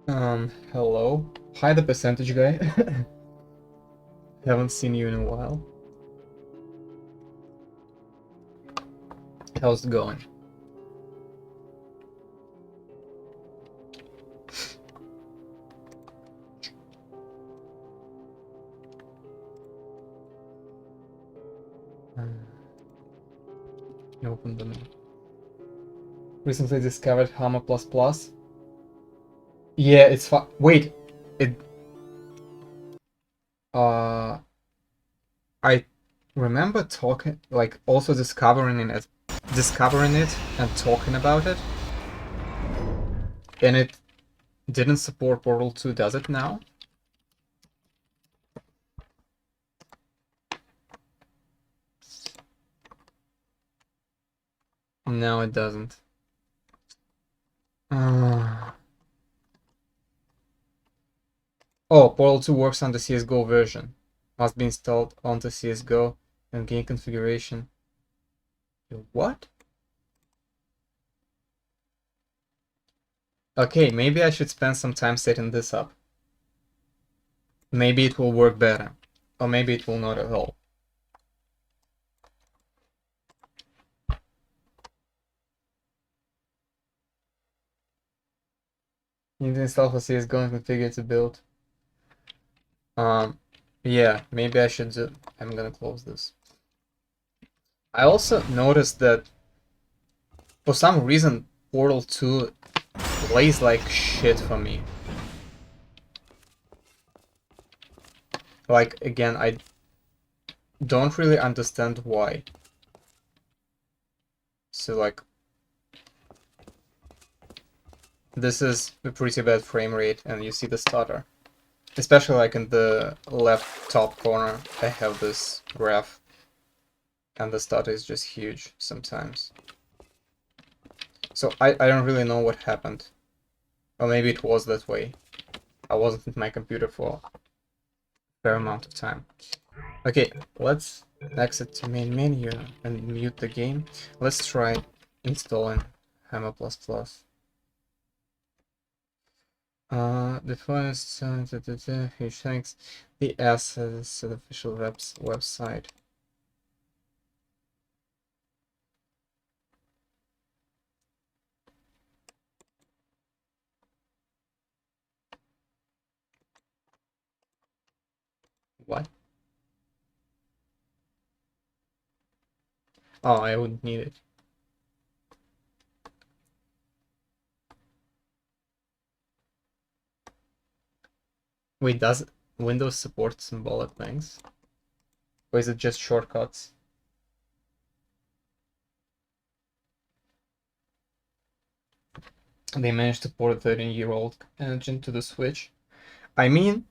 Hello. Hi, the percentage guy. Haven't seen you in a while. How's it going? Open the menu. Recently discovered Hammer++. Yeah, it's fun. Wait, it. Uh, I remember talking, like, also discovering it and talking about it, and it didn't support Portal 2, does it now? No, it doesn't. Oh, Portal 2 works on the CSGO version. Must be installed onto CSGO and game configuration. What? Okay, maybe I should spend some time setting this up. Maybe it will work better. Or maybe it will not at all. You need to install for CSGO and configure to build. Yeah, maybe I should do. I'm gonna close this. I also noticed that for some reason Portal 2 plays like shit for me. Like, again, I don't really understand why. So, like, this is a pretty bad frame rate, and you see the stutter. Especially, like, in the left top corner, I have this graph, and the stutter is just huge sometimes. So, I don't really know what happened. Or maybe it was that way. I wasn't at my computer for a fair amount of time. Okay, let's exit to main menu and mute the game. Let's try installing Hammer++. The first huge thanks. The assets to the official website. What? Oh, I wouldn't need it. Wait, does Windows support symbolic things? Or is it just shortcuts? They managed to port a 13-year-old engine to the Switch. I mean,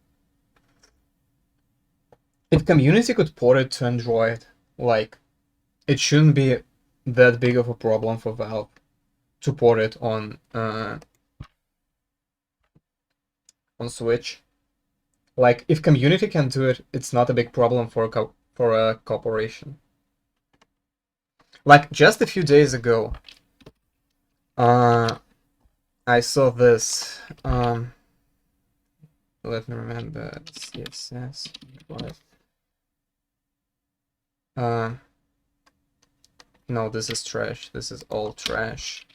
if community could port it to Android, like, it shouldn't be that big of a problem for Valve to port it on Switch. Like, if community can do it, it's not a big problem for a corporation. Like, just a few days ago, I saw this. Let me remember. CSS. What? No, this is trash. This is all trash.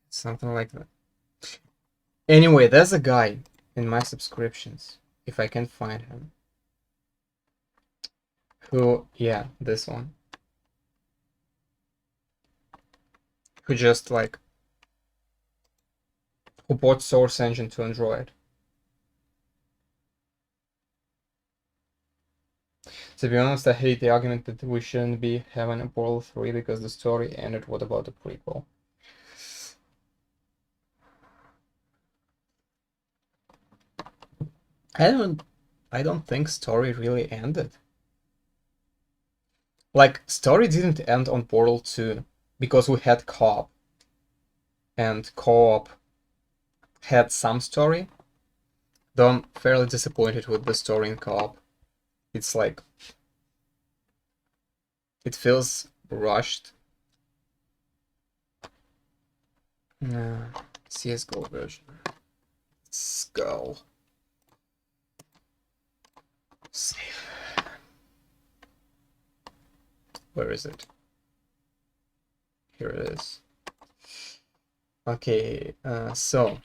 Something like that. Anyway, there's a guy in my subscriptions, if I can find him, who, yeah, this one, who just, like, who bought Source Engine to Android. To be honest, I hate the argument that we shouldn't be having a Portal 3 because the story ended. What about the prequel? I don't think story really ended. Like, story didn't end on Portal 2 because we had co-op, and co-op had some story, though I'm fairly disappointed with the story in co-op. It's like, it feels rushed. CSGO version. Let's go. Save. Where is it? Here it is. Okay, so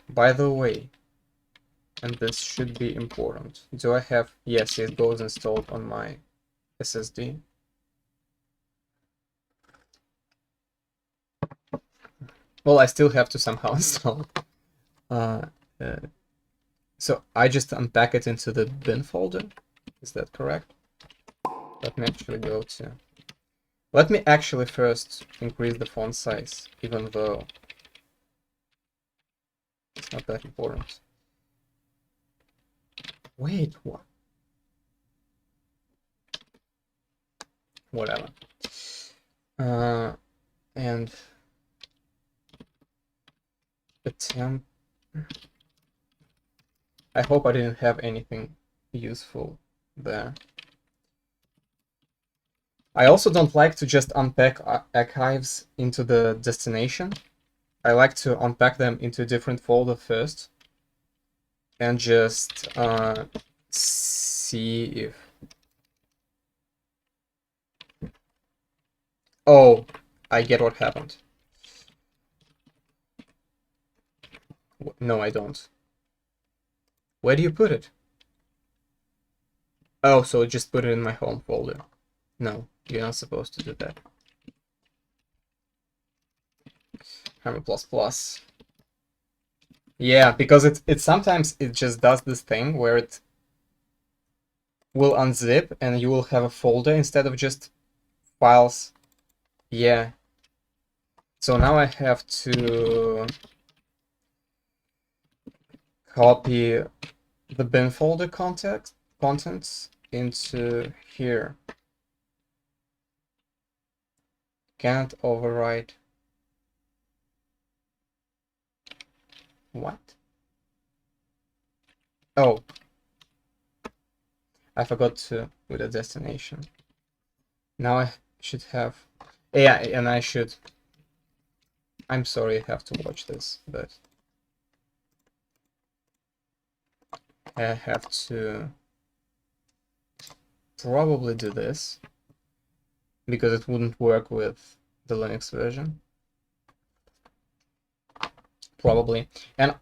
by the way, and this should be important, do I have, yes, it goes installed on my SSD. Well, I still have to somehow install it. So I just unpack it into the bin folder. Is that correct? Let me actually go to... Let me actually first increase the font size, even though it's not that important. Wait, what? Whatever. And the temp... I hope I didn't have anything useful there. I also don't like to just unpack archives into the destination. I like to unpack them into a different folder first and just see if... Oh, I get what happened. No, I don't. Where do you put it? Oh, so just put it in my home folder. No, you're not supposed to do that. Hammer plus plus. Yeah, because it sometimes it just does this thing where it will unzip and you will have a folder instead of just files. Yeah. So now I have to copy the bin folder contents into here. Can't overwrite. What? Oh, I forgot to put a destination. Now I should have... Yeah, and I should... I'm sorry I have to watch this, but I have to probably do this because it wouldn't work with the Linux version. Probably. And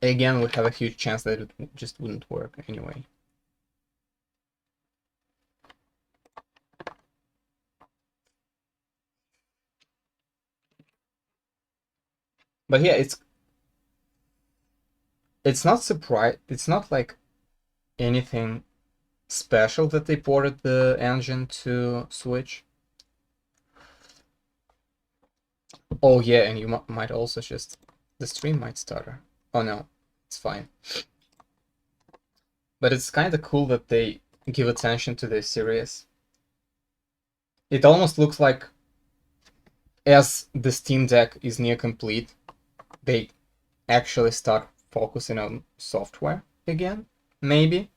again, we have a huge chance that it just wouldn't work anyway. But yeah, it's not surprise. It's not like anything special that they ported the engine to Switch. Oh yeah, and you might also just... The stream might stutter. Oh no, it's fine. But it's kind of cool that they give attention to this series. It almost looks like as the Steam Deck is near complete, they actually start focusing on software again, maybe.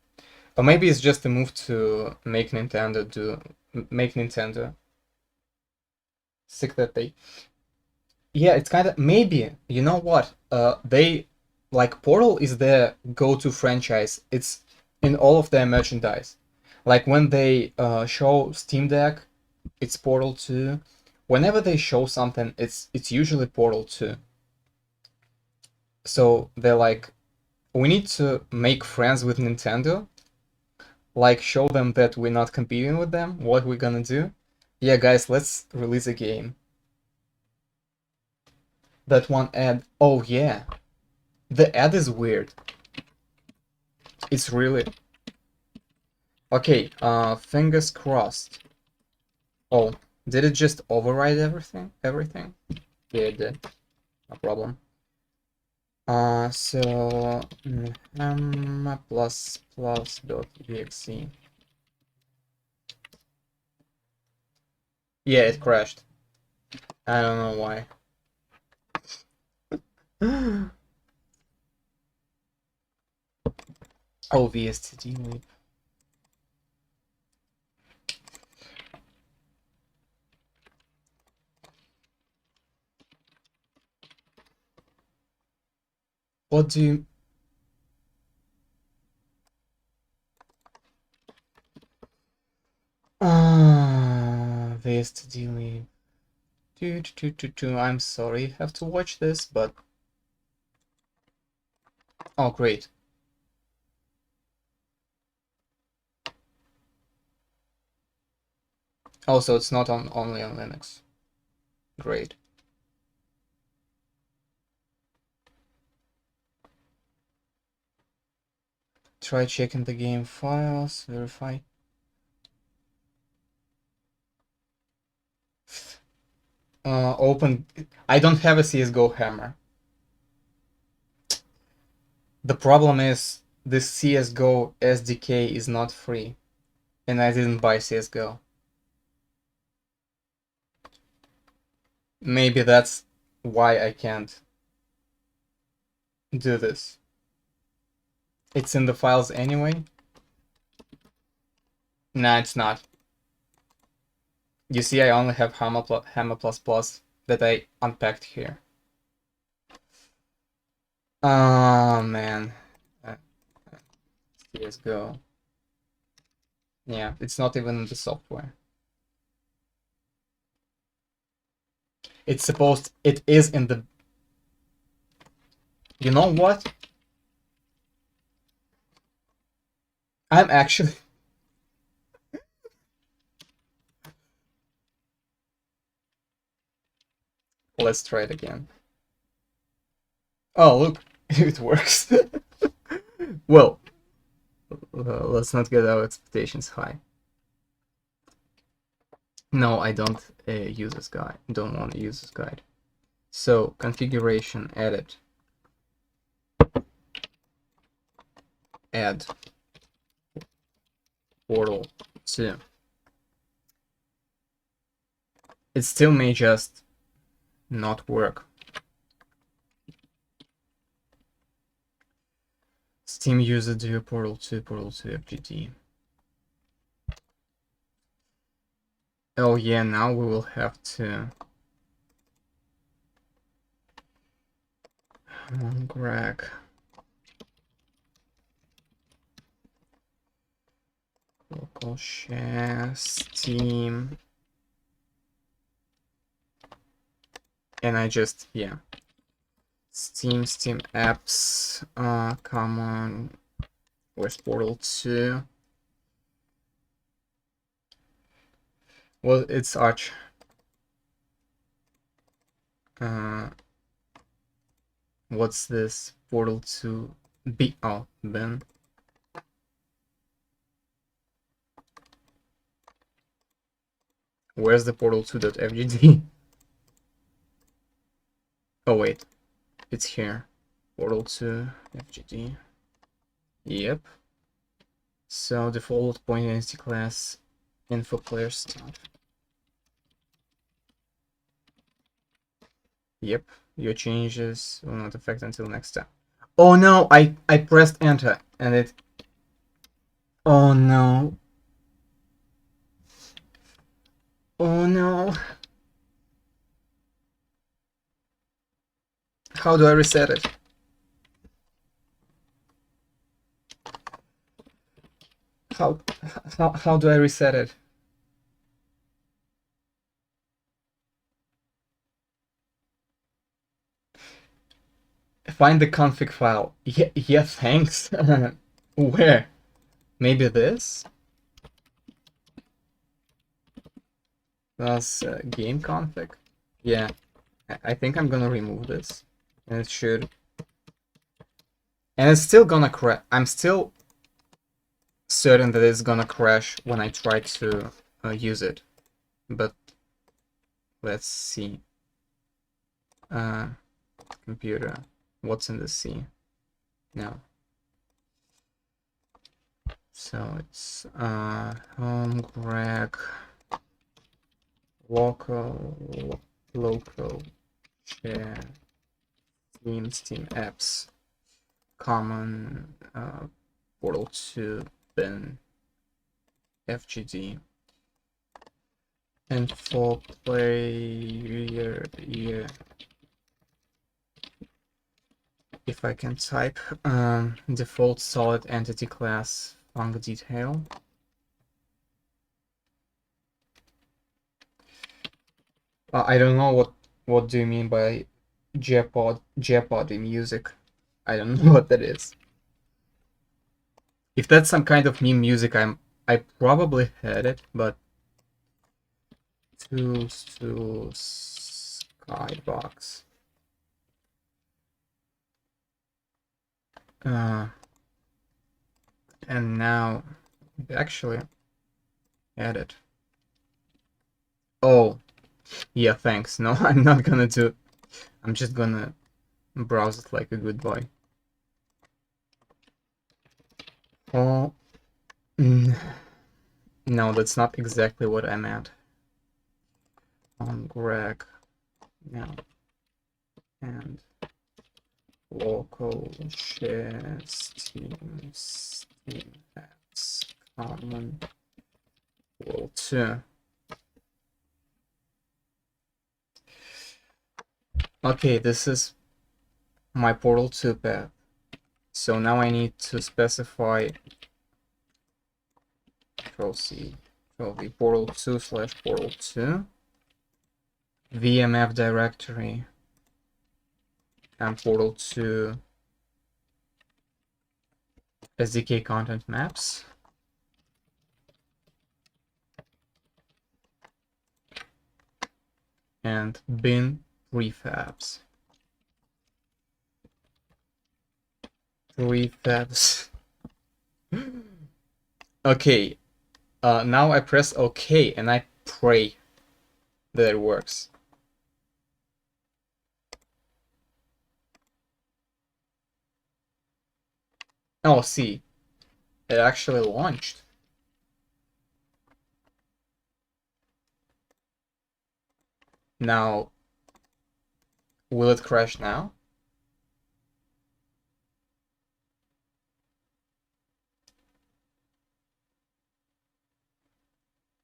Or maybe it's just a move to make Nintendo sick that they... Yeah, it's kind of... Maybe, you know what? They... Like, Portal is their go-to franchise. It's in all of their merchandise. Like, when they show Steam Deck, it's Portal 2. Whenever they show something, it's usually Portal 2. So they're like, we need to make friends with Nintendo. Like, show them that we're not competing with them. What we're gonna do? Yeah, guys, let's release a game. That one ad... Oh, yeah. The ad is weird. It's really... Okay, fingers crossed. Oh, did it just override everything? Yeah, it did. No problem. So... plus plus dot exe. Yeah, it crashed. I don't know why. Oh, VSTD loop. What do you... This to delete. I'm sorry, have to watch this, but... Oh, great. Also, it's not only on Linux. Great. Try checking the game files, verify. Open... I don't have a CSGO hammer. The problem is, this CSGO SDK is not free. And I didn't buy CSGO. Maybe that's why I can't do this. It's in the files anyway. Nah, it's not. You see, I only have Hammer++ that I unpacked here. Oh, man. CSGO. Yeah, it's not even in the software. It's supposed... It is in the... You know what? I'm actually... Let's try it again. Oh, look, it works. Well, let's not get our expectations high. No, I don't use this guide. Don't want to use this guide. So, configuration, edit. Add portal 2. It still may just not work. Steam user do portal 2 FGD. Oh yeah, now we will have to... Come on, Greg. Local share, Steam. And I just, yeah. Steam apps, come on. Where's portal 2? Well, it's Arch. What's this? Portal 2 B. Oh, Ben. Where's the portal 2.fgd? Oh wait, it's here. Portal 2 FGD. Yep. So default point entity class info player stuff. Yep. Your changes will not affect until next time. Oh no, I pressed enter and it... Oh no. Oh no. How do I reset it? How do I reset it? Find the config file. Yeah, thanks. Where? Maybe this? That's game config. Yeah, I think I'm gonna remove this, and it should. And it's still gonna crash. I'm still certain that it's gonna crash when I try to use it. But let's see. Computer. What's in the C? No. So it's home greg local share Steam apps common portal 2 bin FGD and for player if I can type default solid entity class func detail. I don't know what do you mean by Jeopardy music. I don't know what that is. If that's some kind of meme music, I probably had it, but tools to skybox. And now actually edit. Oh, yeah, thanks. No, I'm not gonna do. I'm just gonna browse it like a good boy. Oh, no, that's not exactly what I meant. On Greg now and local share Steam apps common world 2. Okay, this is my portal 2 path. So now I need to specify Control-C, Control-V, portal 2 / portal 2, VMF directory, and portal 2 SDK content maps. And bin prefabs. Prefabs. Okay. Now I press OK and I pray that it works. Oh, see, it actually launched. Now, will it crash now?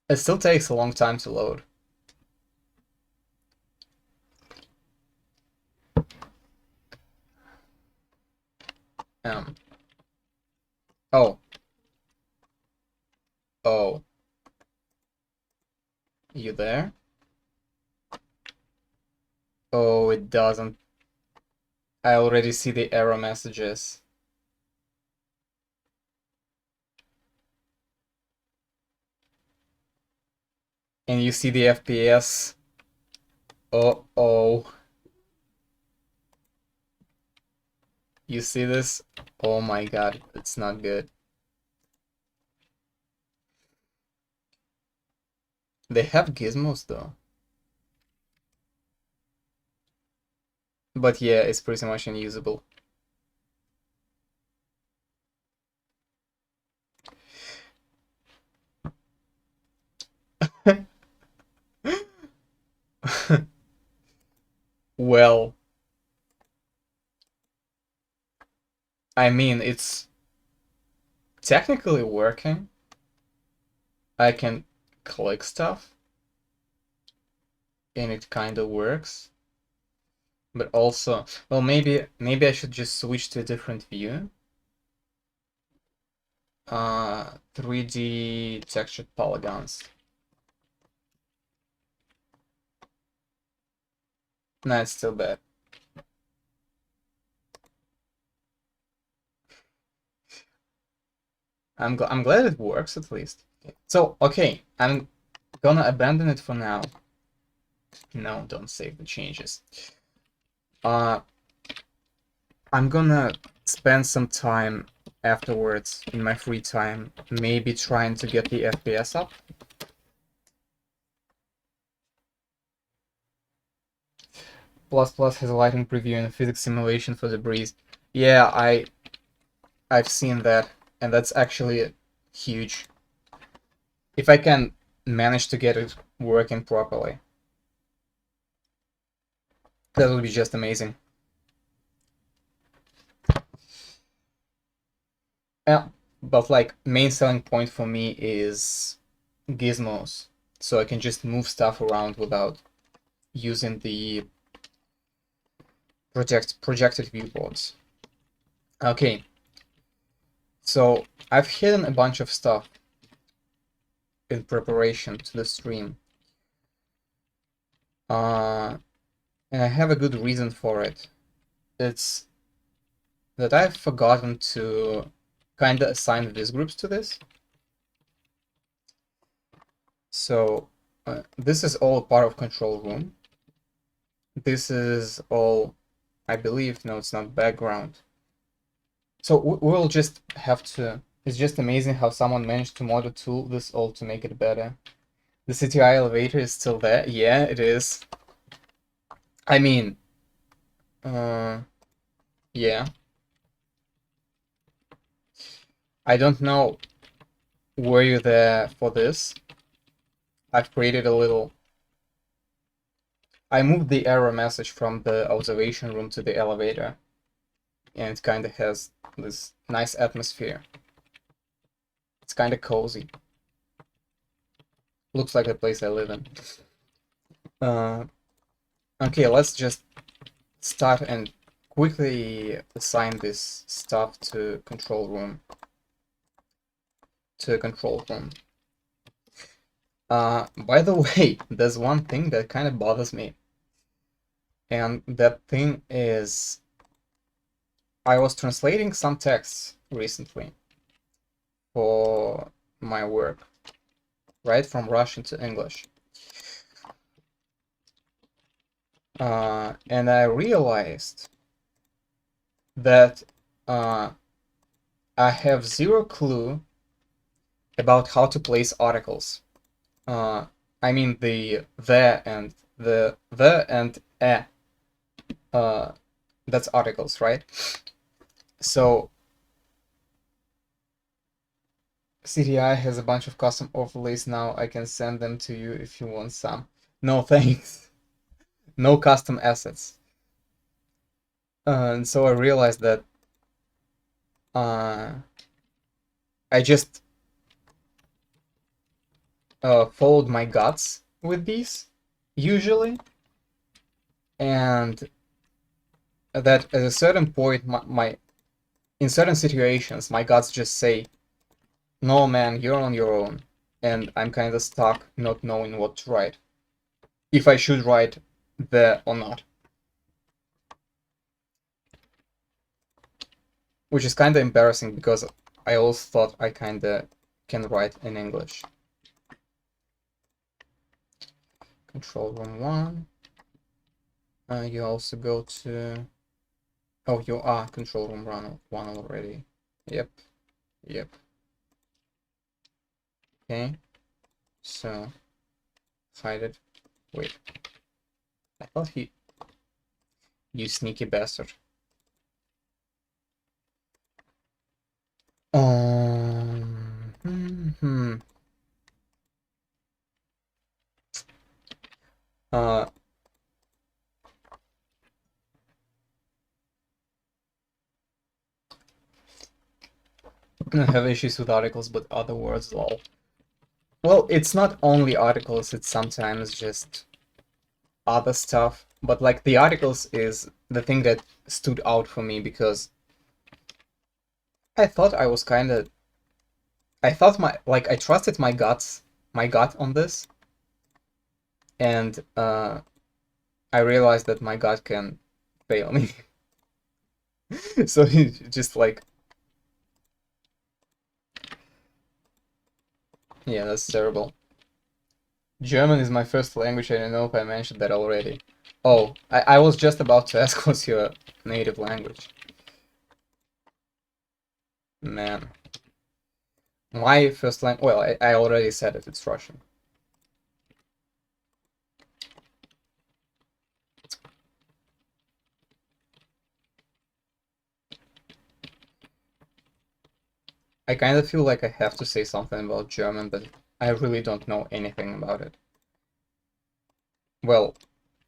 It still takes a long time to load. Oh. Oh. You there? Oh, it doesn't. I already see the error messages. And you see the FPS. Oh. You see this? Oh my god, it's not good. They have gizmos though. But yeah, it's pretty much unusable. Well, I mean, it's technically working. I can click stuff and it kind of works. But also, well, maybe I should just switch to a different view. 3D textured polygons. No, it's still bad. I'm glad it works at least. So, okay, I'm gonna abandon it for now. No, don't save the changes. I'm gonna spend some time afterwards in my free time, maybe trying to get the FPS up. ++ has a lighting preview and a physics simulation for the breeze. Yeah, I've seen that, and that's actually huge. If I can manage to get it working properly, that would be just amazing. Yeah, but like main selling point for me is gizmos, so I can just move stuff around without using the projected viewports. Okay, so I've hidden a bunch of stuff in preparation to the stream. And I have a good reason for it. It's that I've forgotten to kinda assign VisGroups to this. So this is all part of control room. This is all, I believe, no, it's not background. So we'll just have to, it's just amazing how someone managed to mod a tool this all to make it better. The CTI elevator is still there. Yeah, it is. I mean, yeah. I don't know, were you there for this? I've created a little, I moved the error message from the observation room to the elevator, and it kind of has this nice atmosphere. It's kind of cozy. Looks like the place I live in. Okay, let's just start and quickly assign this stuff to control room. By the way, there's one thing that kind of bothers me, and that thing is I was translating some texts recently for my work, right, from Russian to English. And I realized that I have zero clue about how to place articles. I mean the and the and that's articles, right? So CTI has a bunch of custom overlays now. I can send them to you if you want some. No thanks. No custom assets. And so I realized that I just followed my guts with these usually, and that at a certain point, in certain situations, my guts just say, "No, man, you're on your own," and I'm kind of stuck, not knowing what to write, if I should write the or not, which is kind of embarrassing because I always thought I kind of can write in English. Control room 1. You also go to... Oh, you are control room 1 already. Yep. Okay. So, hide it. Wait. I thought he... You sneaky bastard. Uh, I have issues with articles, but other words, lol. Well, it's not only articles, it's sometimes just other stuff. But like the articles is the thing that stood out for me because I thought I was kind of... I thought I trusted my gut on this, and I realized that my gut can fail me. So just like... Yeah, that's terrible. German is my first language. I don't know if I mentioned that already. Oh, I was just about to ask what's your native language. Man. My first language... Well, I already said it, it's Russian. I kind of feel like I have to say something about German, but I really don't know anything about it. Well,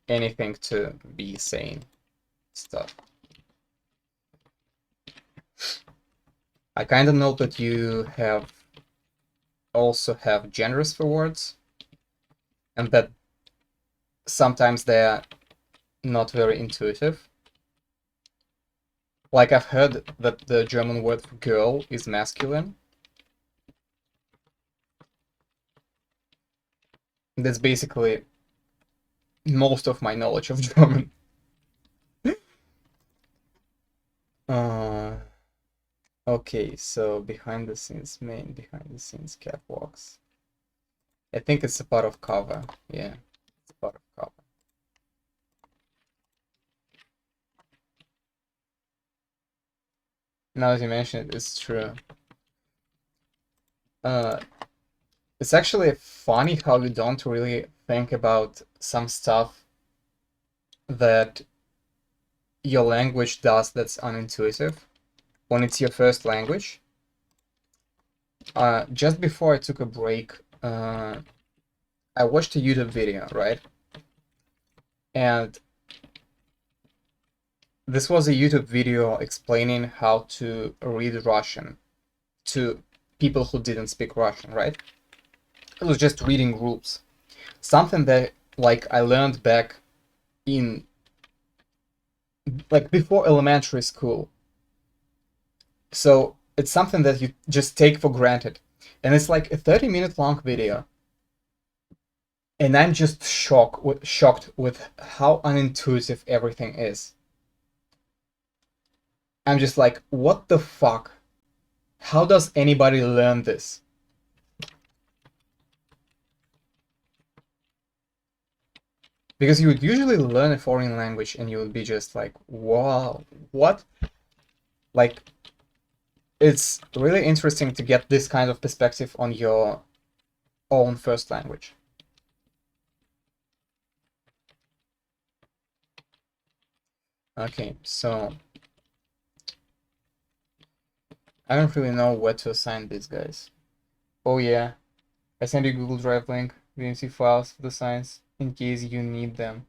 anything to be saying stuff. I kind of know that you also have genders for words, and that sometimes they're not very intuitive. Like, I've heard that the German word for girl is masculine. That's basically most of my knowledge of German. uh, okay, so behind the scenes main, behind the scenes catwalks. I think it's a part of cover. Yeah, it's a part of cover. Now that you mention it, it's true. It's actually funny how you don't really think about some stuff that your language does that's unintuitive when it's your first language. Just before I took a break, I watched a YouTube video, right? And this was a YouTube video explaining how to read Russian to people who didn't speak Russian, right? It was just reading rules. Something that, like, I learned back in, like, before elementary school. So it's something that you just take for granted. And it's like a 30-minute long video. And I'm just shocked with how unintuitive everything is. I'm just like, what the fuck? How does anybody learn this? Because you would usually learn a foreign language and you would be just like, wow, what? Like, it's really interesting to get this kind of perspective on your own first language. Okay, so I don't really know where to assign these guys. Oh yeah, I sent you Google Drive link, VMC files for the signs in case you need them.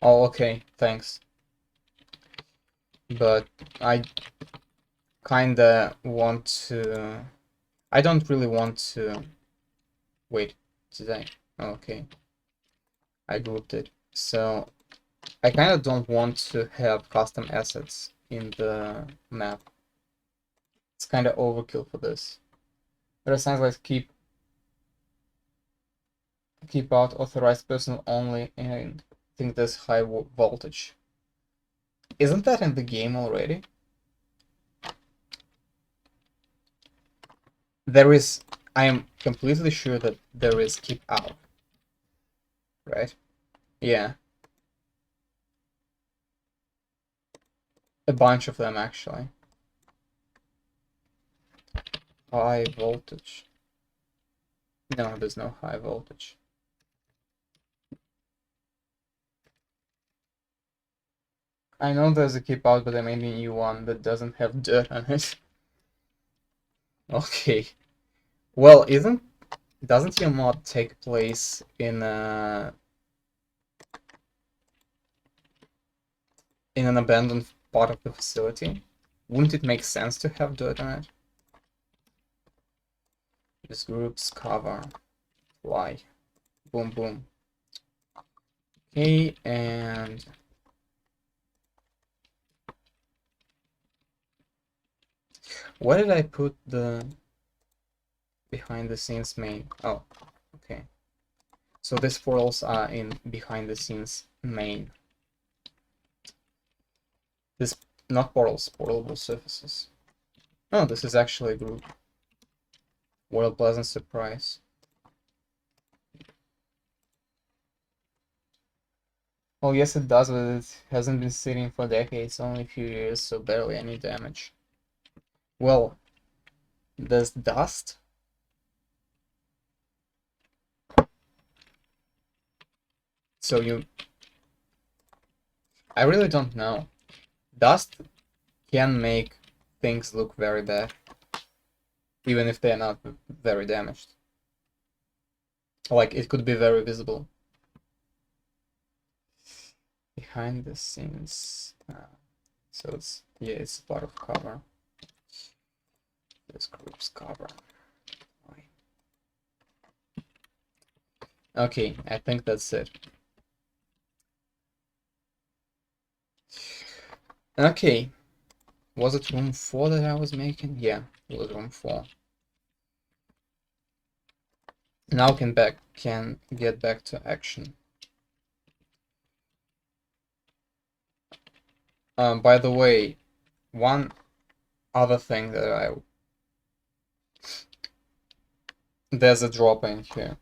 Oh, okay, thanks. But I kinda want to... I don't really want to... Wait, did I? Oh, okay. I grouped it. So I kind of don't want to have custom assets in the map. It's kind of overkill for this. There are signs like keep out, authorized personnel only, and I think there's high voltage. Isn't that in the game already? There is, I am completely sure that there is keep out. Right? Yeah. A bunch of them actually. High voltage. No, there's no high voltage. I know there's a keep out, but I made a new one that doesn't have dirt on it. Okay. Well, doesn't your mod take place in an abandoned part of the facility? Wouldn't it make sense to have dirt on it? VisGroups cover. Why? Boom boom. Okay, and where did I put the behind the scenes main? Oh, okay. So these portals are in behind the scenes main. This, not portals, portable surfaces. Oh, this is actually a group. World pleasant surprise. Well, yes it does, but it hasn't been sitting for decades, only a few years, so barely any damage. Well, there's dust. So I really don't know. Dust can make things look very bad, even if they're not very damaged. Like, it could be very visible. Behind the scenes. So it's, yeah, it's part of cover. This group's cover. Okay, I think that's it. Okay, Was it room 4 that I was making? Yeah, it was room 4. Now can get back to action. By the way, one other thing that there's a drop in here.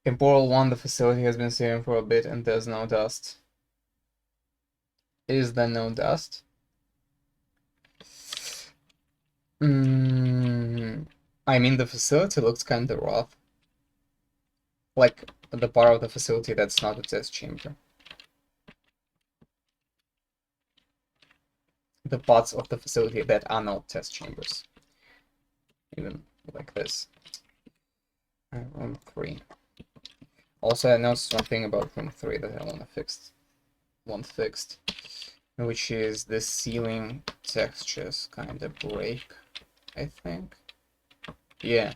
In Portal 1, the facility has been sitting for a bit and there's no dust. Is there no dust? I mean, the facility looks kinda rough. Like, the part of the facility that's not a test chamber. The parts of the facility that are not test chambers. Even like this. Room 3. Also, I noticed one thing about room 3 that I want fixed, which is the ceiling textures kind of break, I think. Yeah.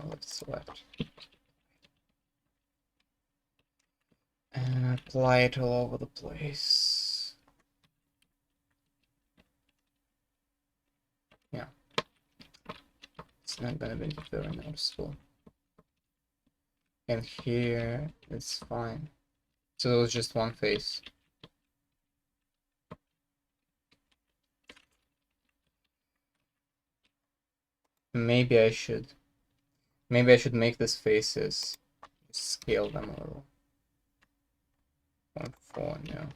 Let's select. And apply it all over the place. Yeah. It's not gonna be very noticeable. And here, it's fine. So it was just one face. Maybe I should make this faces, scale them a little. 1.4 now.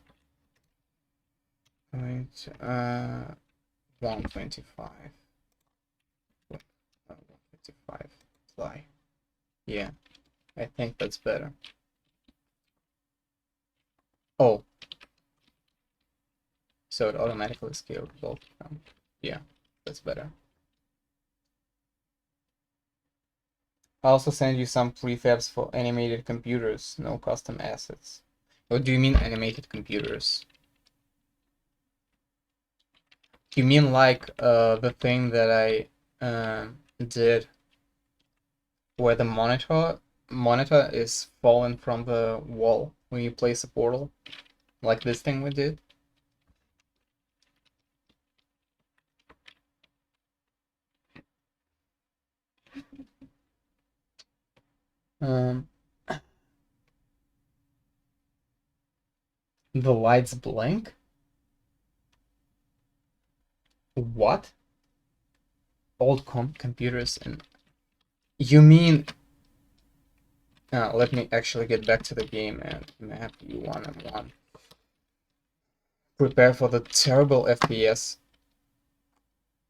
Right, 125. 125. Apply. Yeah, I think that's better. Oh. So it automatically scaled both of them. Yeah, that's better. I also send you some prefabs for animated computers, no custom assets. What do you mean animated computers? You mean like the thing that I did where the monitor is fallen from the wall when you place a portal? Like this thing we did? The lights blink? What? Old computers and... You mean... let me actually get back to the game and map U1M1. Prepare for the terrible FPS.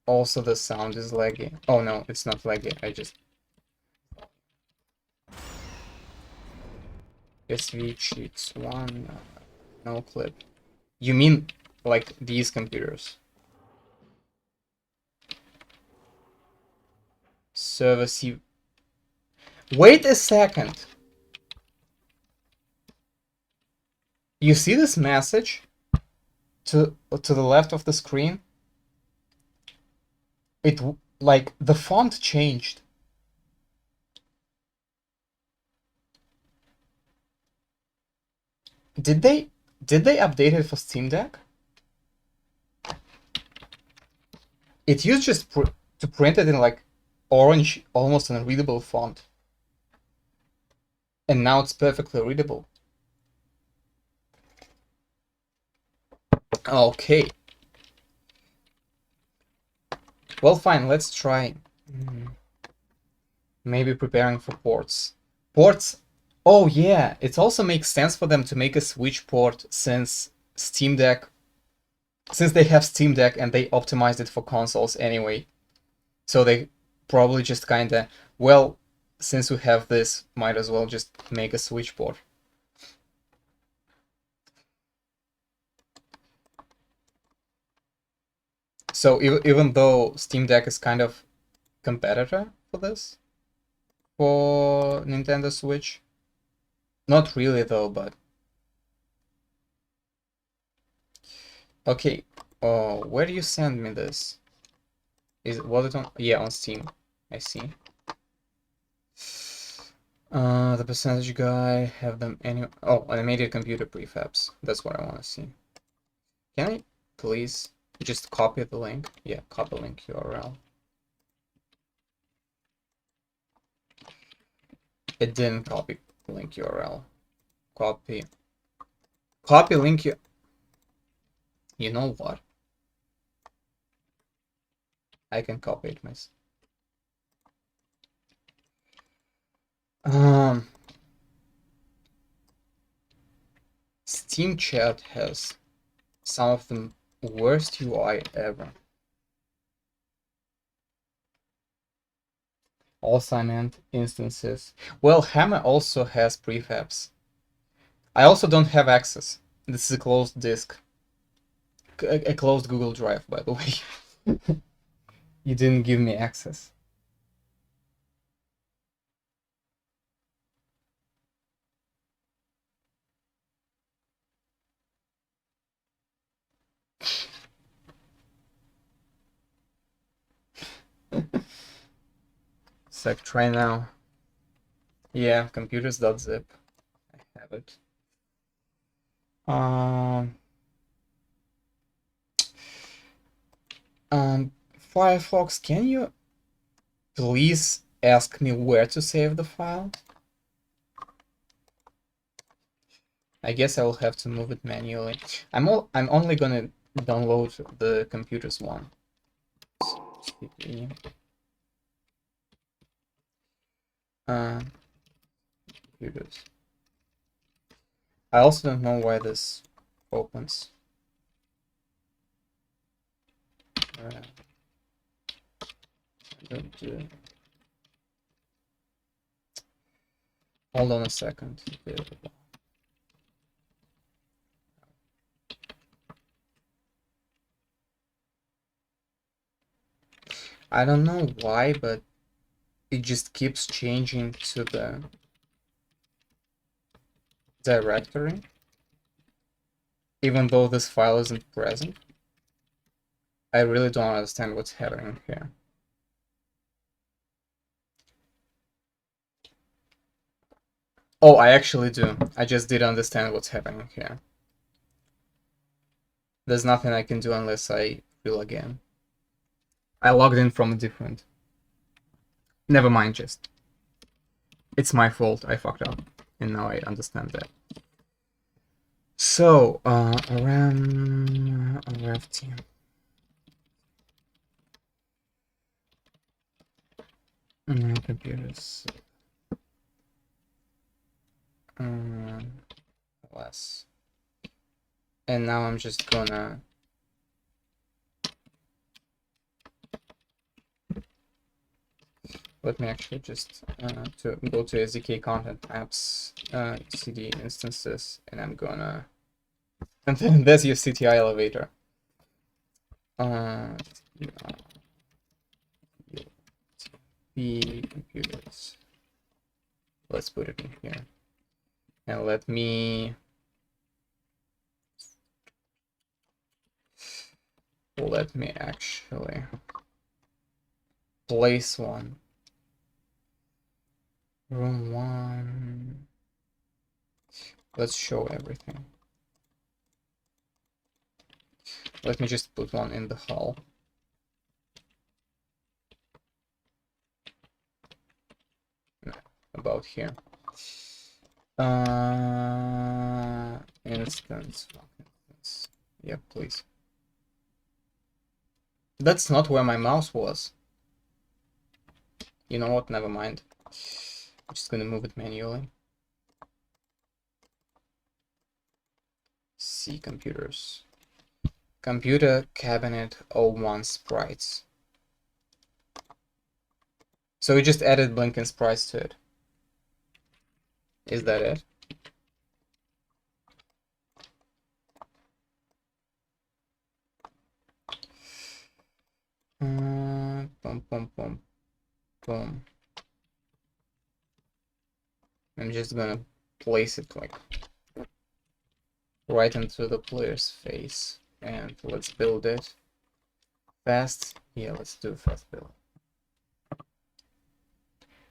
Also, the sound is laggy. Oh no, it's not laggy. I just... SV cheats 1, no clip. You mean like these computers? Server C. Wait a second. You see this message to the left of the screen? It like the font changed. Did they update it for Steam Deck? It used just to print it in like orange, almost unreadable font. And now it's perfectly readable. Okay. Well, fine, let's try. Maybe preparing for ports. Ports. Oh yeah, it also makes sense for them to make a switch port since Steam Deck, since they have Steam Deck and they optimized it for consoles anyway. So they probably just kinda, well, since we have this, might as well just make a switch port. So even though Steam Deck is kind of competitor for this, for Nintendo Switch, not really though, but okay. Oh, where do you send me this? Was it on? Yeah, on Steam. I see. The percentage guy, have them any... Oh, animated computer prefabs. That's what I want to see. Can I please just copy the link? Yeah, copy link URL. It didn't copy link URL. Copy link. You know what? I can copy it myself. Steam Chat has some of the worst UI ever. All sign-in instances. Well, Hammer also has prefabs. I also don't have access. This is a closed disk. A closed Google Drive, by the way. You didn't give me access. Sec, try now. Yeah, computers.zip. I have it. Firefox, can you please ask me where to save the file? I guess I will have to move it manually. I'm only gonna download the computers one. Computers. I also don't know why this opens. Hold on a second. I don't know why, but it just keeps changing to the directory, even though this file isn't present. I really don't understand what's happening here. Oh, I actually do. I just did understand what's happening here. There's nothing I can do unless I relog in. I logged in from a different. Never mind, just. It's my fault, I fucked up. And now I understand that. So, RAM team. Computers. Less. And now I'm just gonna let me actually just to go to SDK content apps, CD instances, and I'm gonna, and then there's your CTI elevator. Computers. Let's put it in here. And let me actually place one. Room 1. Let's show everything. Let me just put one in the hall. About here. Instance. Yeah, please. That's not where my mouse was. You know what? Never mind. I'm just gonna move it manually. C computers. Computer cabinet 01 sprites. So we just added blinking sprites to it. Is that it? Boom, boom, boom, boom. I'm just gonna place it like right into the player's face, and let's build it fast. Yeah, let's do fast build.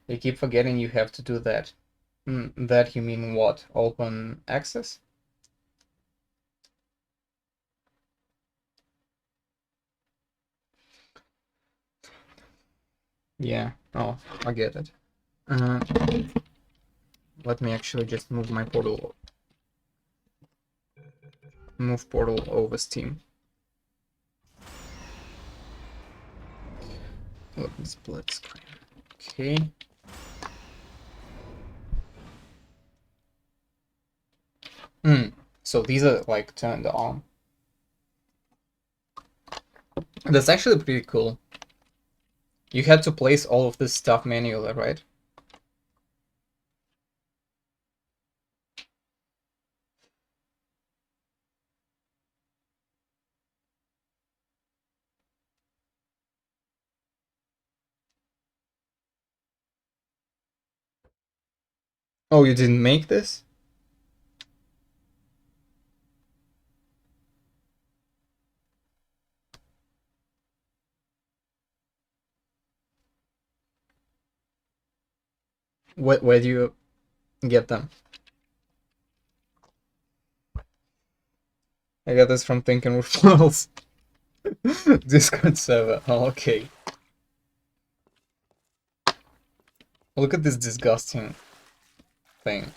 You keep forgetting you have to do that. That you mean what? Open access? Yeah. Oh, I get it. Let me actually just move my portal. Move portal over Steam. Let me split screen. Okay. So these are like turned on. That's actually pretty cool. You had to place all of this stuff manually, right? Oh, you didn't make this? Where do you get them? I got this from Thinking with Files. Discord server. Oh, okay. Look at this disgusting thing.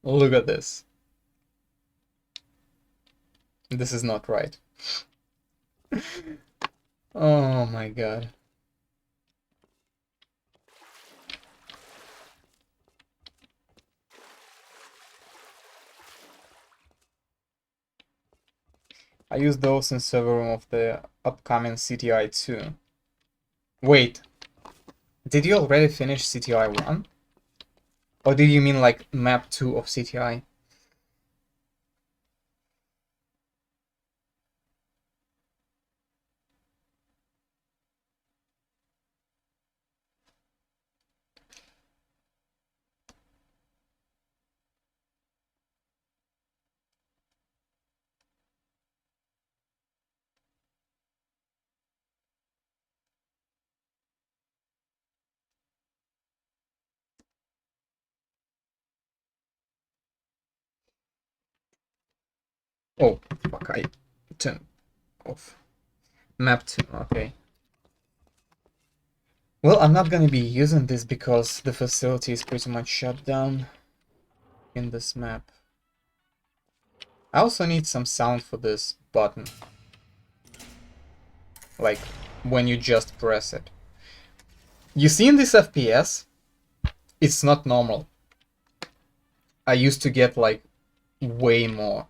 Look at this. This is not right. Oh my god. I use those in server room of the upcoming CTI 2. Wait, did you already finish CTI 1? Or do you mean like map 2 of CTI? Oh, fuck, I turned off. Map 2, okay. Well, I'm not gonna be using this because the facility is pretty much shut down in this map. I also need some sound for this button. Like, when you just press it. You see in this FPS, it's not normal. I used to get like way more.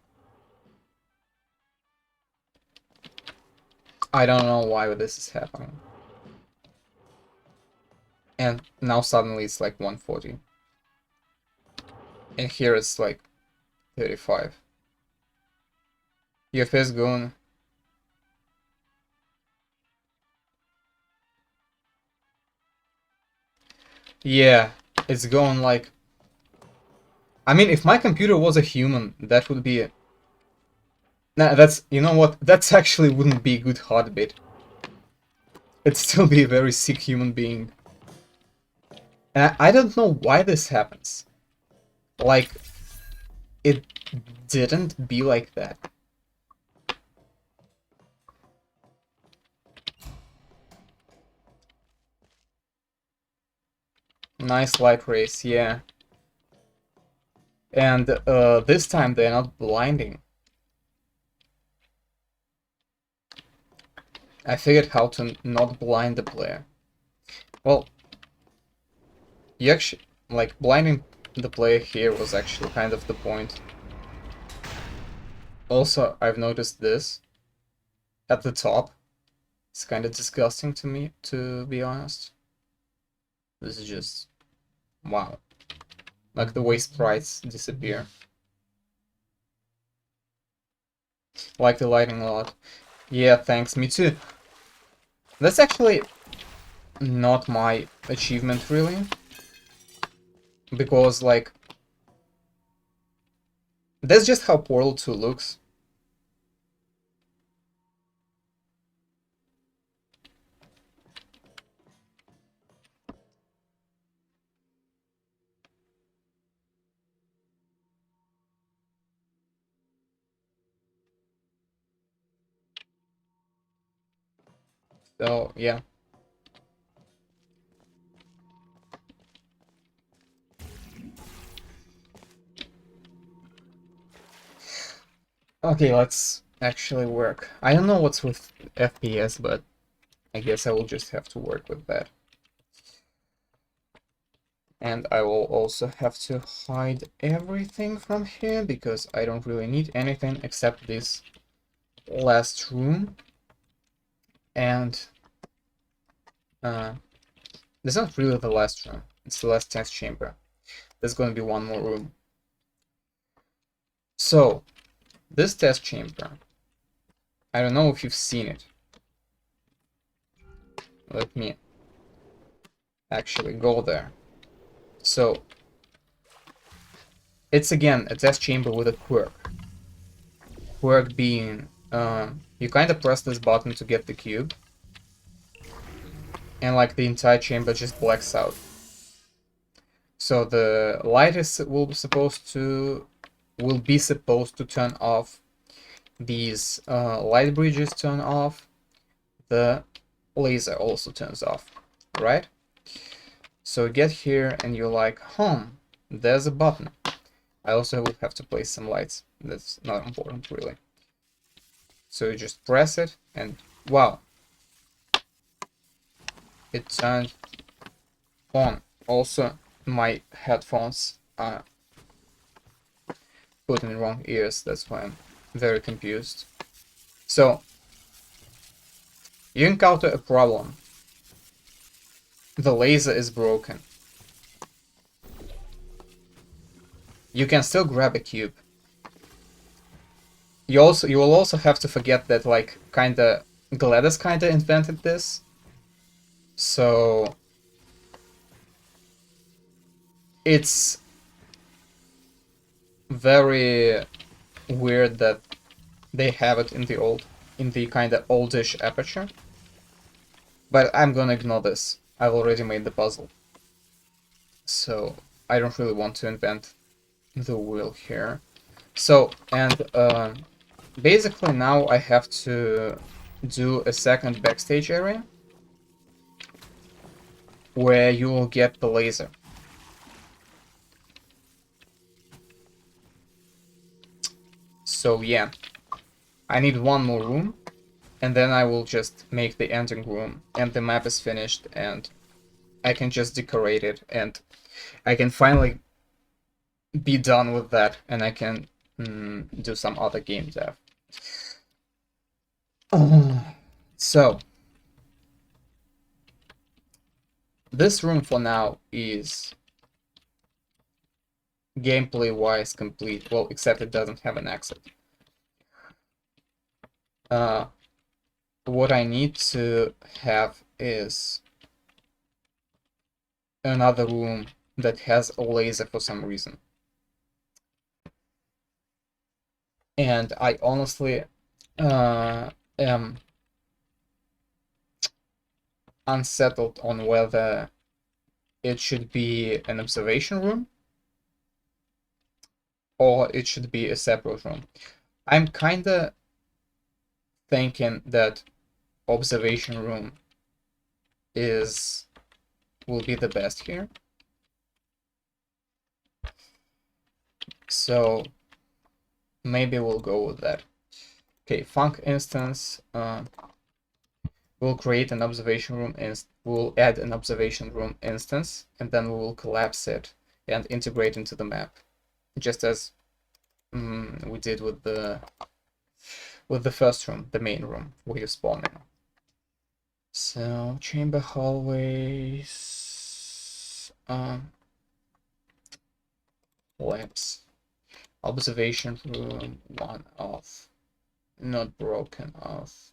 I don't know why this is happening. And now suddenly it's like 140. And here it's like 35. UFS going. Yeah, it's going like... I mean, if my computer was a human, that would be... Nah, that's... You know what? That's actually wouldn't be a good heartbeat. It'd still be a very sick human being. And I don't know why this happens. Like, it didn't be like that. Nice light rays, yeah. And this time they're not blinding. I figured how to not blind the player. Well, you actually... Like, blinding the player here was actually kind of the point. Also, I've noticed this. At the top. It's kind of disgusting to me, to be honest. This is just... Wow. Like the way sprites disappear. Like the lighting a lot. Yeah, thanks, me too. That's actually not my achievement, really. Because, like... That's just how Portal 2 looks. So yeah. Okay, let's actually work. I don't know what's with FPS, but I guess I will just have to work with that. And I will also have to hide everything from here because I don't really need anything except this last room. And this is not really the last room. It's the last test chamber. There's going to be one more room. So, this test chamber, I don't know if you've seen it. Let me actually go there. So, it's again a test chamber with a quirk. Quirk being, you kind of press this button to get the cube, and like the entire chamber just blacks out. So the light will be supposed to turn off. These light bridges turn off. The laser also turns off, right? So you get here and you're like, there's a button. I also will have to place some lights. That's not important, really. So you just press it, and wow, it turned on. Also, my headphones are put in the wrong ears, that's why I'm very confused. So, you encounter a problem. The laser is broken. You can still grab a cube. You will also have to forget that like Gladys kinda invented this. So it's very weird that they have it in the kinda oldish aperture. But I'm gonna ignore this. I've already made the puzzle. So I don't really want to invent the wheel here. So, and basically now I have to do a second backstage area where you will get the laser. So yeah, I need one more room, and then I will just make the ending room, and the map is finished, and I can just decorate it, and I can finally be done with that, and I can do some other game dev. So, this room for now is gameplay-wise complete, well, except it doesn't have an exit. What I need to have is another room that has a laser for some reason. And I honestly am unsettled on whether it should be an observation room or it should be a separate room. I'm kinda thinking that observation room will be the best here. So maybe we'll go with that. Okay, func instance. We'll create an observation room and we'll add an observation room instance, and then we will collapse it and integrate into the map, just as we did with the first room, the main room where you spawn in. So chamber hallways, labs, observation room, one off, not broken off.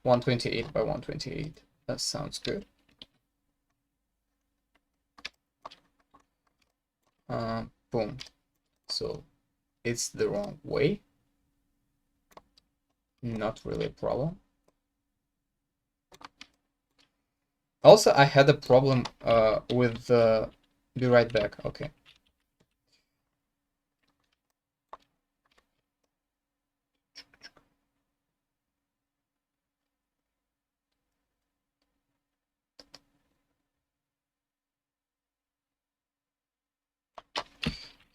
(128 by 128). That sounds good. Boom. So it's the wrong way. Not really a problem. Also, I had a problem with the... Be right back. Okay.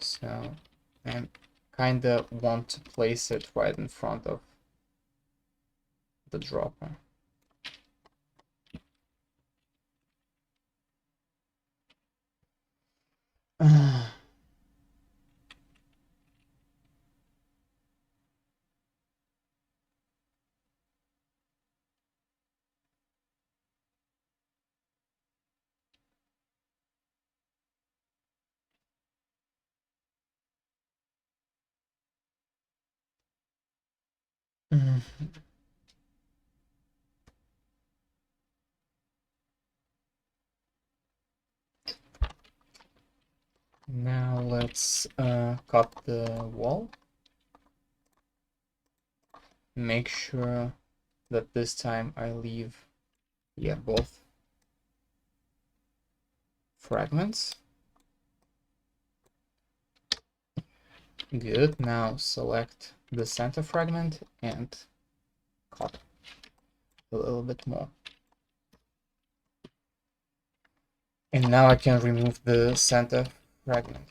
So I kinda want to place it right in front of the dropper. Now let's cut the wall. Make sure that this time I leave, yeah, both fragments. Good. Now select the center fragment and cut a little bit more. And now I can remove the center fragment.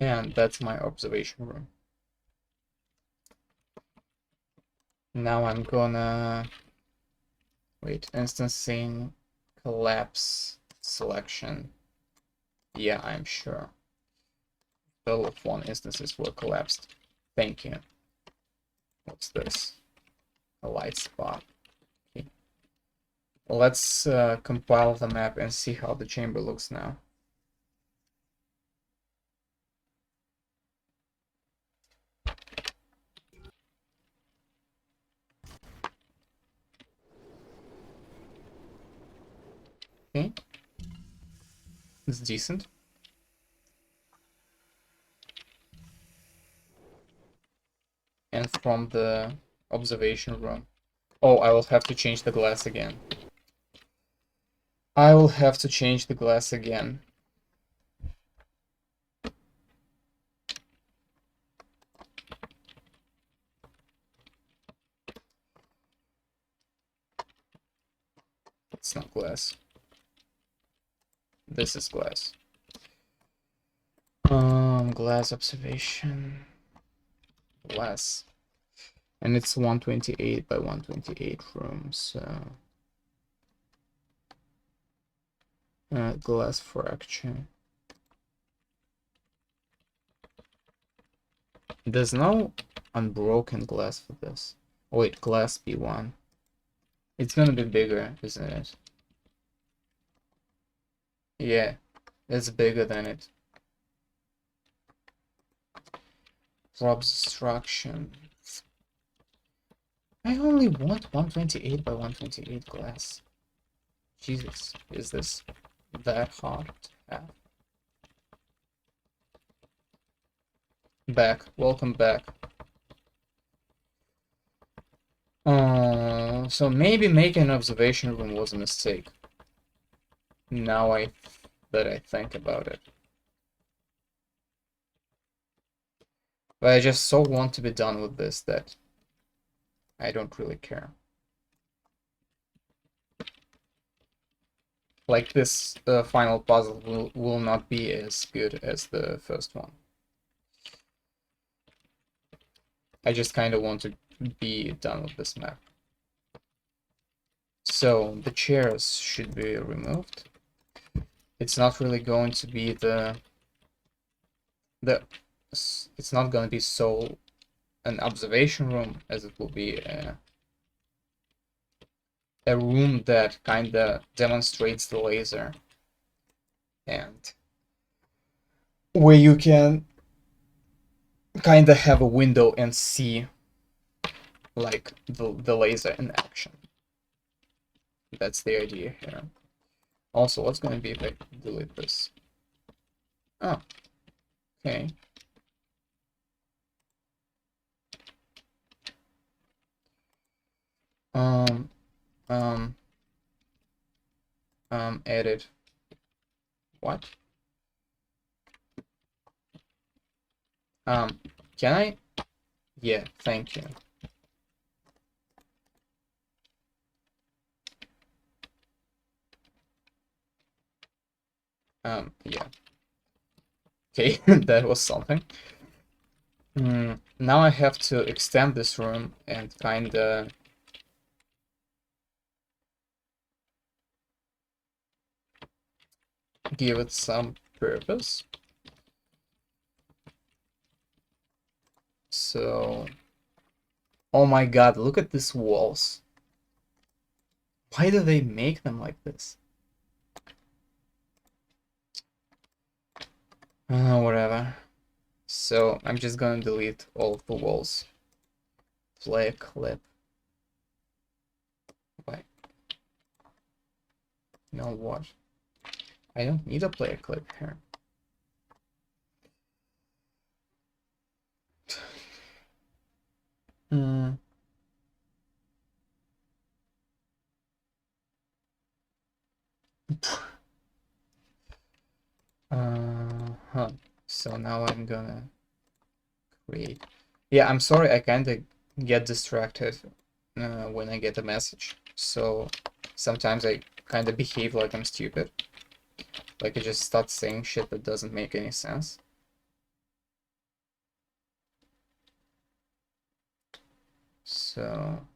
And that's my observation room. Now I'm gonna wait, instancing collapse selection. Yeah, I'm sure. Total of 1 instances were collapsed. Thank you. What's this? A light spot. Okay. Let's compile the map and see how the chamber looks now. Okay. It's decent. And from the observation room. Oh, I will have to change the glass again. I will have to change the glass again. It's not glass. This is glass. Glass observation. Glass. And it's 128 by 128 room, so glass fracture. There's no unbroken glass for this. Oh, wait, glass B1. It's gonna be bigger, isn't it? Yeah, it's bigger than it. For obstruction. I only want 128 by 128 glass. Jesus, is this that hard to have? Back, welcome back. So maybe making an observation room was a mistake. Now that I think about it. But I just so want to be done with this that I don't really care. Like this final puzzle will not be as good as the first one. I just kind of want to be done with this map. So the chairs should be removed. It's not really going to be it's not going to be so an observation room as it will be a room that kind of demonstrates the laser, and where you can kind of have a window and see like the laser in action. That's the idea here. Also, what's going to be if I delete this? Oh, okay. Edit. What? Can I? Yeah, thank you. Yeah. Okay, that was something. Now I have to extend this room and kinda give it some purpose. So, oh my god, look at these walls. Why do they make them like this? Whatever. So I'm just gonna delete all of the walls. Play a clip. Wait. No, what? I don't need to play a clip here. Hmm. Huh. So now I'm gonna create. Yeah, I'm sorry, I kinda get distracted when I get a message. So sometimes I kinda behave like I'm stupid. Like I just start saying shit that doesn't make any sense. So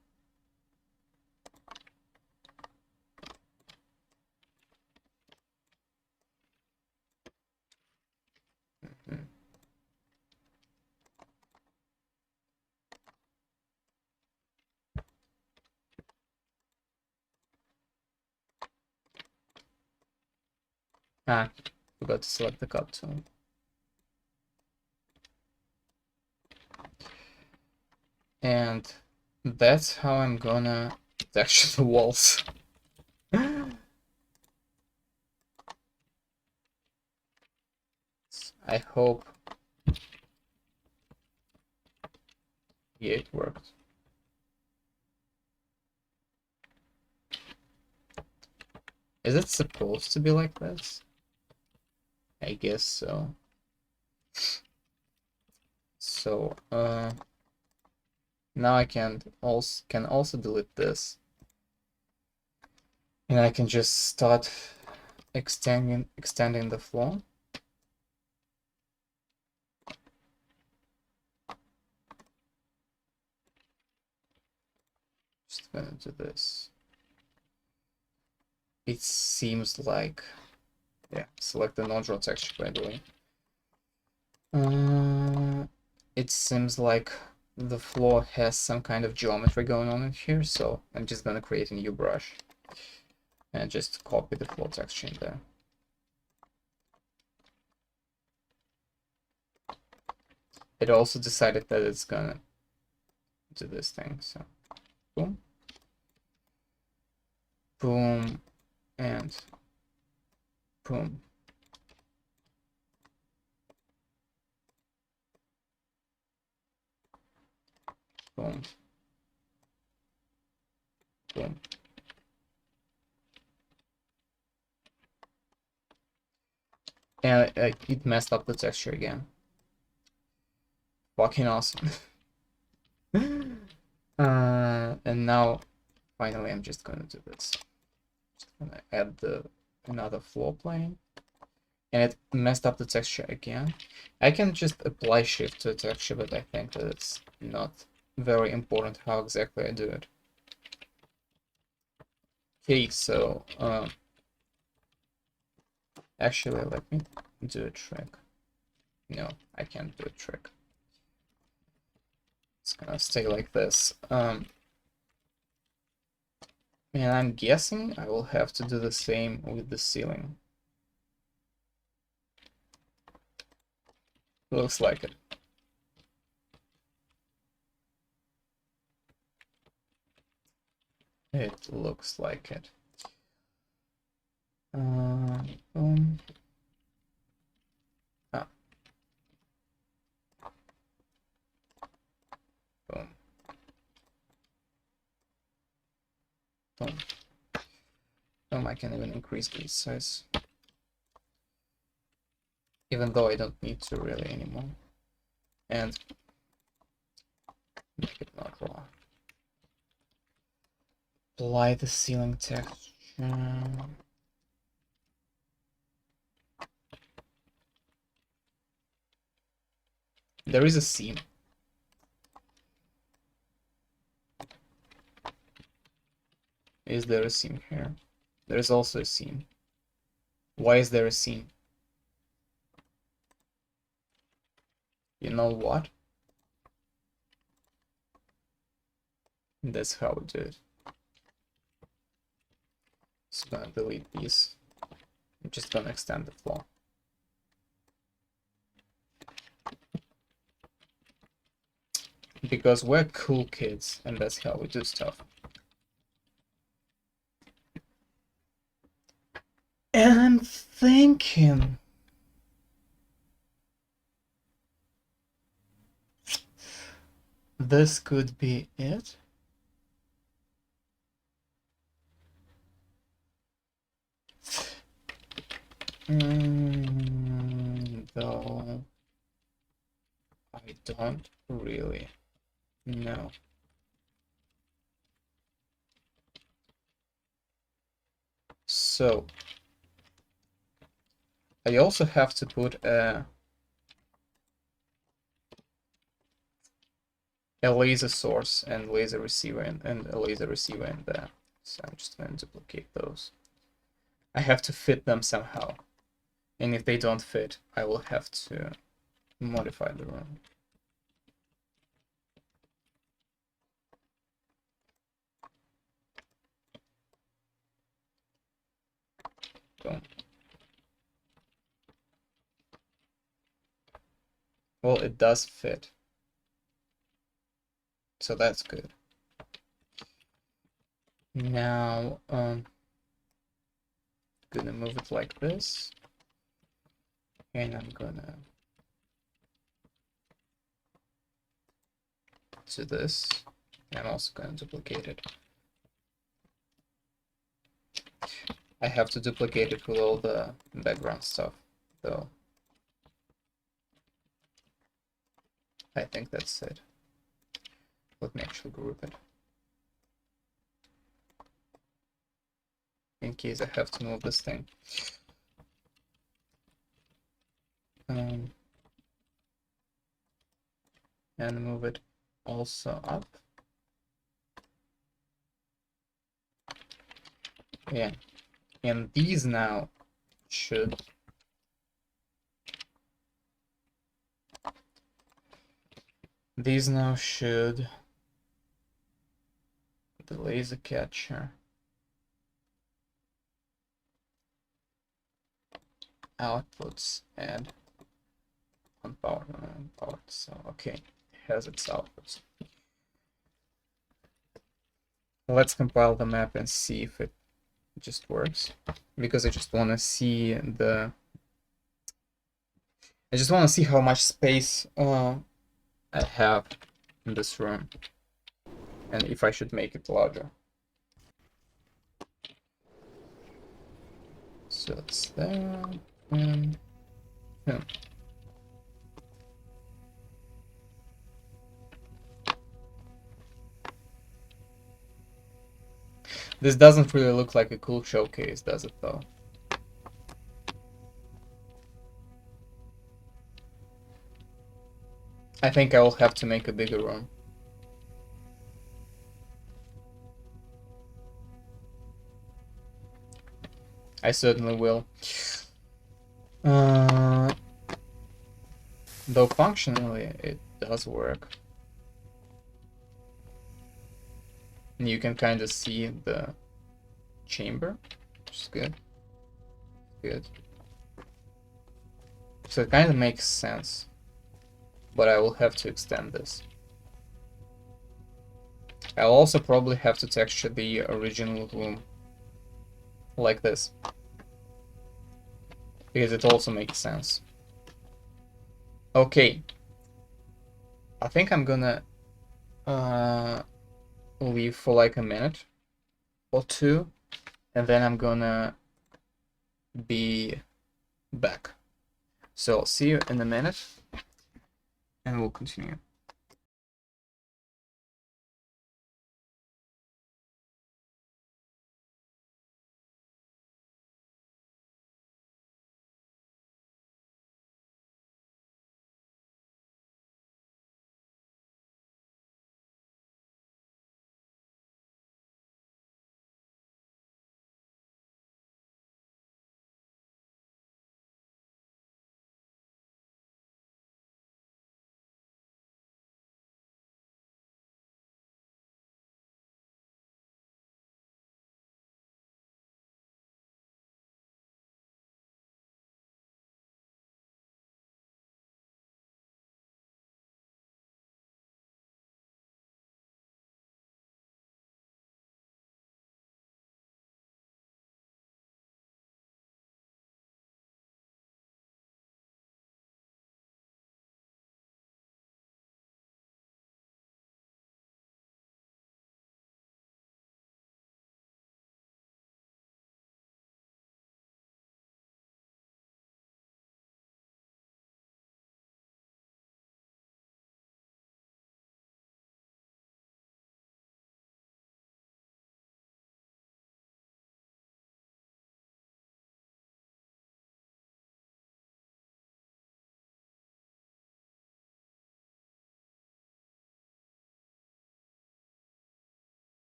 forgot to select the cut tool. And that's how I'm gonna texture the walls. I hope it worked. Is it supposed to be like this? I guess so. So now I can also delete this, and I can just start extending the floor. Just gonna do this. It seems like, yeah, select the non-draw texture, by the way. It seems like the floor has some kind of geometry going on in here, so I'm just gonna create a new brush and just copy the floor texture in there. It also decided that it's gonna do this thing, so boom, boom, and boom. Boom. Boom. And it messed up the texture again. Fucking awesome. And now, finally, I'm just gonna do this. Just gonna add another floor plane. And it messed up the texture again. I can just apply shift to a texture, but I think that it's not very important how exactly I do it. Okay, so actually let me do a trick. No, I can't do a trick. It's gonna stay like this. And I'm guessing I will have to do the same with the ceiling. Looks like it. It looks like it. Boom. Ah. Boom. Boom. Boom. I can even increase the size. Even though I don't need to really anymore. And make it not raw. Apply the ceiling texture. There is a seam. Is there a seam here? There is also a seam. Why is there a seam? You know what? That's how we do it. So I'm gonna delete these. I'm just gonna extend the flow. Because we're cool kids, and that's how we do stuff. And I'm thinking... this could be it. Though I don't really know. So I also have to put a laser source and laser receiver and a laser receiver in there. So I'm just going to duplicate those. I have to fit them somehow. And if they don't fit, I will have to modify the room. Boom. Well, it does fit. So that's good. Now, gonna move it like this. And I'm gonna do this. I'm also gonna duplicate it. I have to duplicate it with all the background stuff, though. I think that's it. Let me actually group it. In case I have to move this thing. And move it also up. Yeah. And these now should the laser catcher outputs add on power, so okay, it has its outputs. Let's compile the map and see if it just works, because I just want to see how much space I have in this room and if I should make it larger. So it's there and yeah. This doesn't really look like a cool showcase, does it though? I think I will have to make a bigger room. I certainly will. Though functionally it does work. And you can kind of see the chamber, which is good. Good. So it kind of makes sense. But I will have to extend this. I'll also probably have to texture the original room like this, because it also makes sense. Okay, I think I'm gonna leave for like a minute or two, and then I'm gonna be back. So I'll see you in a minute, and we'll continue.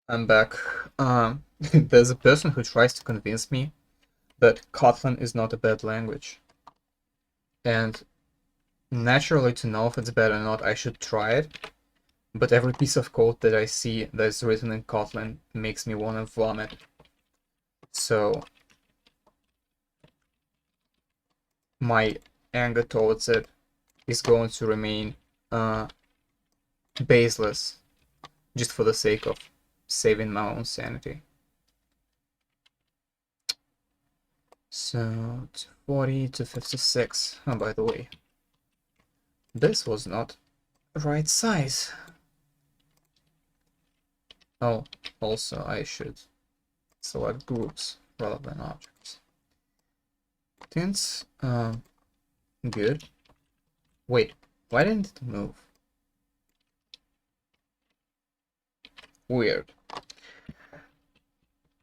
I'm back. There's a person who tries to convince me that Kotlin is not a bad language. And naturally, to know if it's bad or not, I should try it. But every piece of code that I see that's written in Kotlin makes me want to vomit. So my anger towards it is going to remain baseless, just for the sake of saving my own sanity. So 240 to 56. Oh, by the way, this was not the right size. Oh, also I should select groups rather than objects. Tints, good. Wait, why didn't it move? Weird.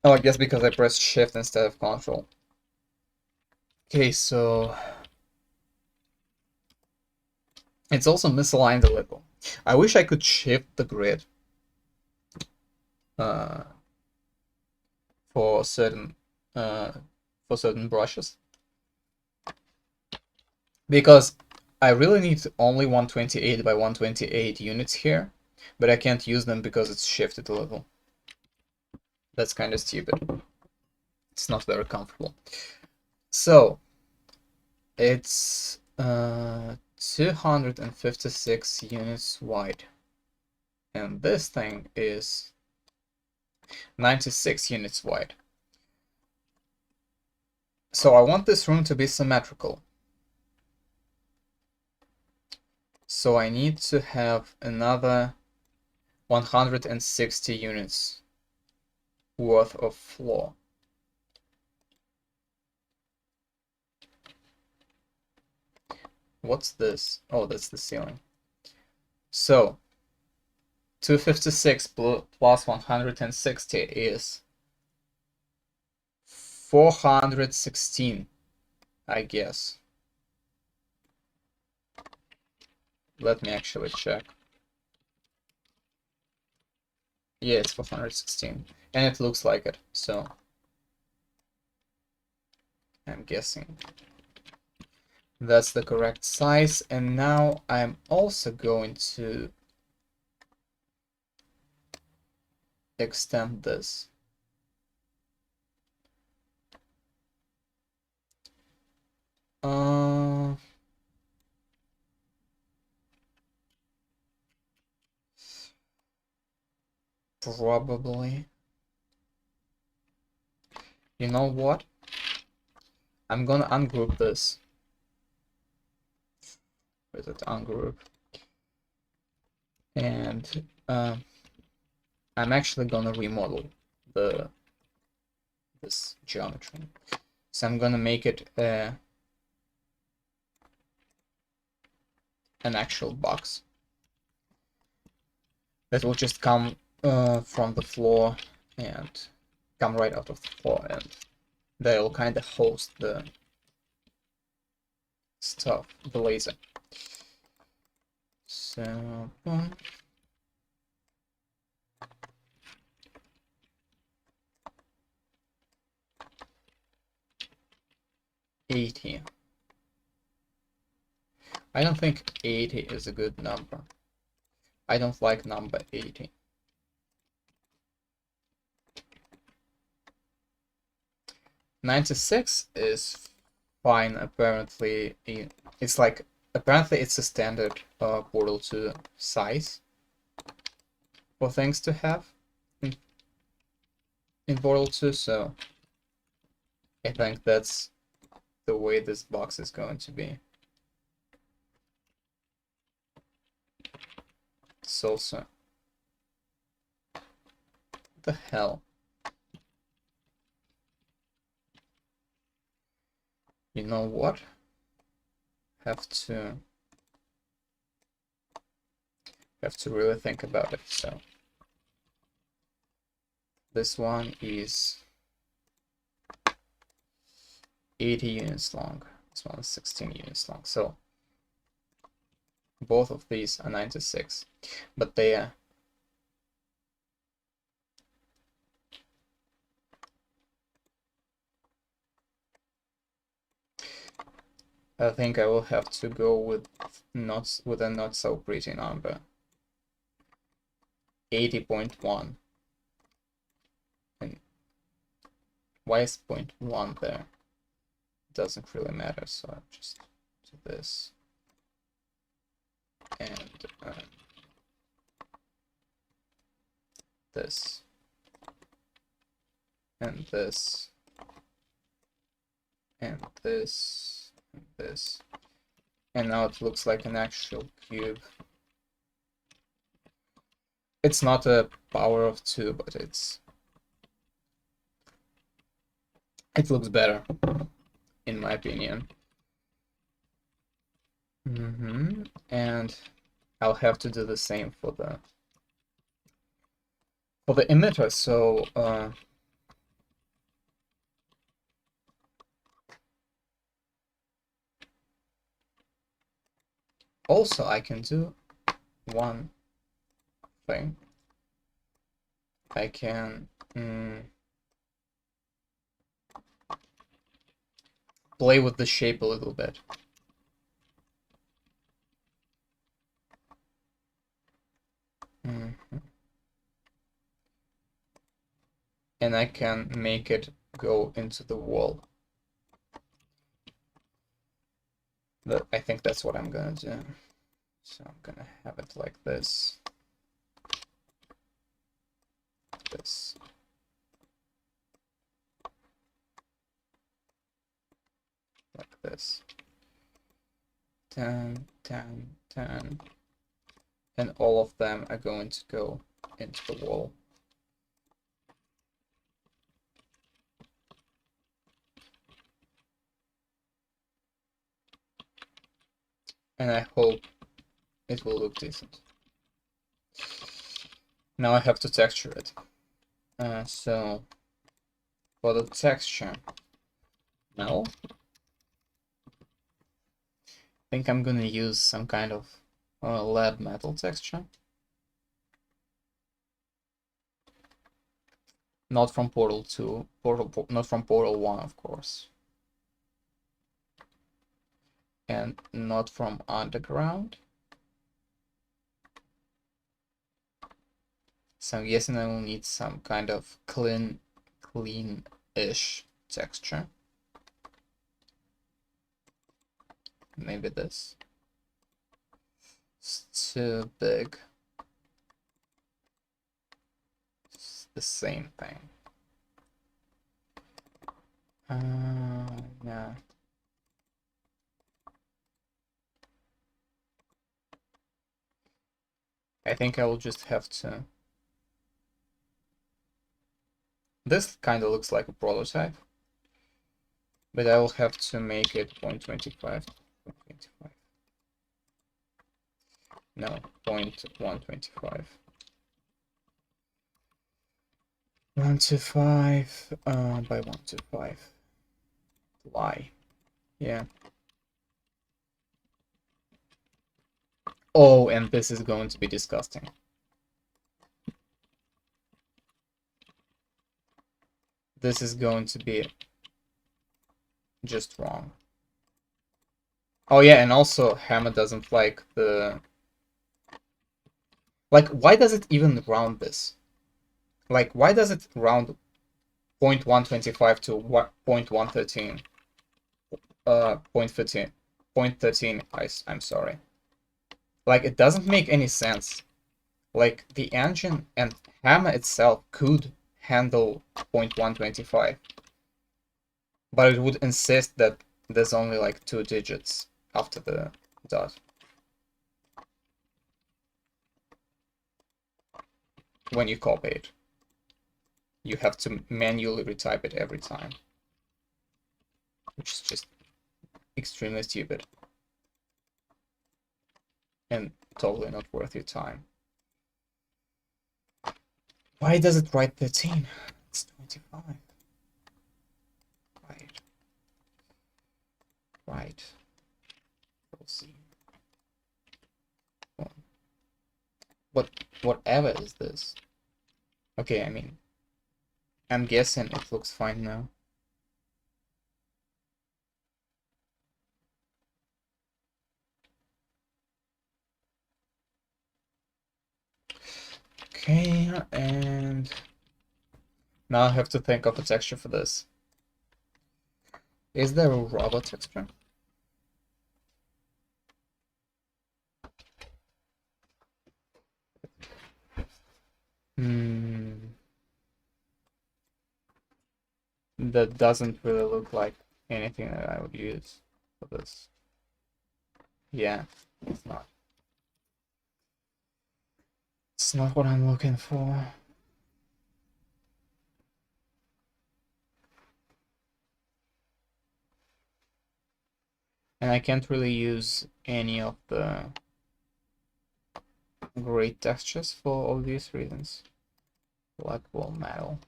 Oh, I guess because I pressed shift instead of control. Okay, so it's also misaligned a little. I wish I could shift the grid for certain brushes, because I really need only 128 by 128 units here, but I can't use them because it's shifted a little. That's kind of stupid. It's not very comfortable. So it's 256 units wide, and this thing is 96 units wide. So I want this room to be symmetrical. So I need to have another 160 units worth of floor. What's this? Oh, that's the ceiling. So 256 plus 160 is 416, I guess. Let me actually check. Yeah, it's 416, and it looks like it, so I'm guessing that's the correct size. And now I'm also going to extend this. Probably. You know what? I'm gonna ungroup this. With it ungroup. And I'm actually gonna remodel this geometry. So I'm gonna make it an actual box that will just come from the floor and come right out of the floor, and they'll kind of host the stuff, the laser. So boom. $80. I don't think 80 is a good number. I don't like number 80. $96 is fine, apparently. It's like, apparently it's a standard Portal 2 size for things to have in Portal 2, so I think that's the way this box is going to be. It's also... what the hell? You know what? Have to really think about it. So this one is 80 units long. This one is 16 units long. So both of these are 96, but they are I think I will have to go with a not so pretty number. 80.1. And why is 0.1 there? Doesn't really matter, so I'll just do this. And this. And this. And this. And this. And now it looks like an actual cube. It's not a power of 2, but it looks better, in my opinion. And I'll have to do the same for the emitter. So also I can do one thing. I can play with the shape a little bit. And I can make it go into the wall. But I think that's what I'm gonna do. So I'm gonna have it like this. This. Like this. 10, 10, 10. And all of them are going to go into the wall. And I hope it will look decent. Now I have to texture it. So for the texture, no. I think I'm gonna use some kind of lead metal texture. Not from Portal 2, not from Portal 1, of course. And not from Underground. So I'm guessing I will need some kind of clean-ish texture. Maybe this. It's too big. It's the same thing. No. I think I will just have to... This kind of looks like a prototype, but I will have to make it 0.25. 0.25. No, 0.125. 125 by 125. Why? Yeah. Oh, and this is going to be disgusting. This is going to be just wrong. Oh yeah, and also Hammer doesn't like the... Like, why does it even round this? Like, why does it round 0.125 to 0.113? 0.13. 0.13, I'm sorry. Like, it doesn't make any sense. Like, the engine and Hammer itself could handle 0.125. But it would insist that there's only like 2 digits after the dot. When you copy it, you have to manually retype it every time, which is just extremely stupid and totally not worth your time. Why does it write 13? It's 25. Right. We'll see. Whatever is this? Okay, I mean, I'm guessing it looks fine now. Okay, and now I have to think of a texture for this. Is there a rubber texture? That doesn't really look like anything that I would use for this. Yeah, it's not. It's not what I'm looking for. And I can't really use any of the great textures for obvious reasons. Black wall metal.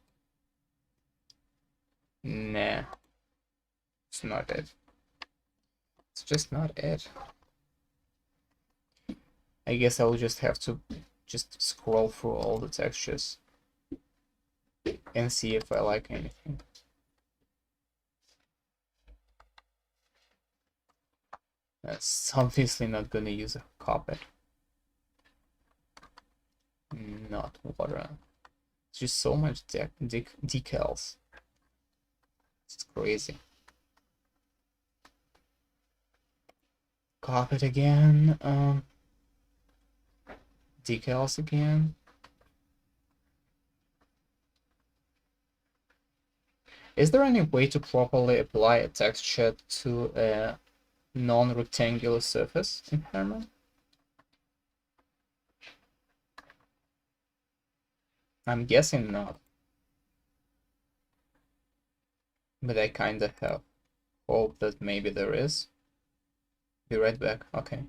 Nah. It's not it. It's just not it. I guess I'll just have to just scroll through all the textures and see if I like anything. That's obviously not gonna use a carpet. Not water. It's just so much decals. It's crazy. Carpet again. Decals again. Is there any way to properly apply a texture to a non-rectangular surface in Herman? I'm guessing not. But I kinda have hope that maybe there is. Be right back. Okay.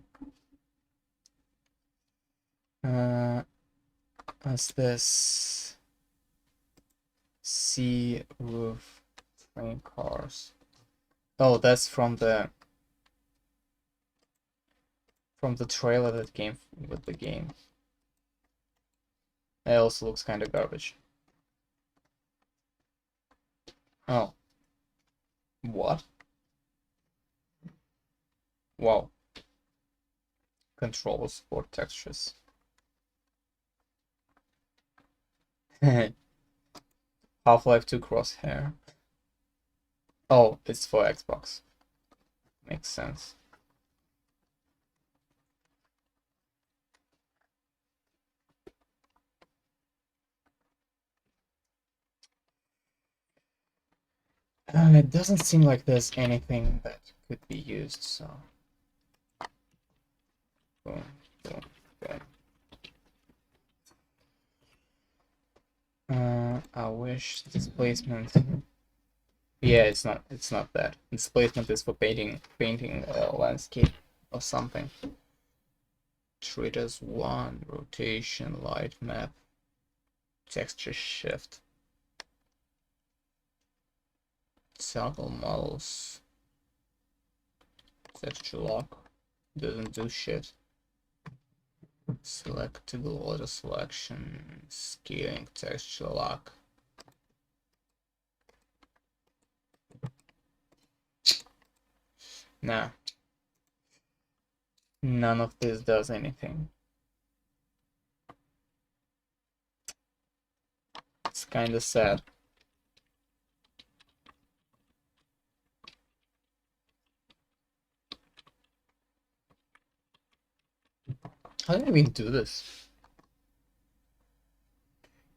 What's this? Sea roof frame cars. Oh, that's from the trailer that came with the game. It also looks kind of garbage. Oh. What? Wow. Control support textures. Half-Life 2 crosshair. Oh, it's for Xbox. Makes sense. It doesn't seem like there's anything that could be used, so. Boom, boom, boom. I wish displacement. Yeah, it's not that. Displacement is for painting a landscape or something. Treat as one, rotation, light map, texture shift. Circle models. Texture lock. Doesn't do shit. Select toggle auto selection. Scaling texture lock. Nah. None of this does anything. It's kinda sad. How do I even do this?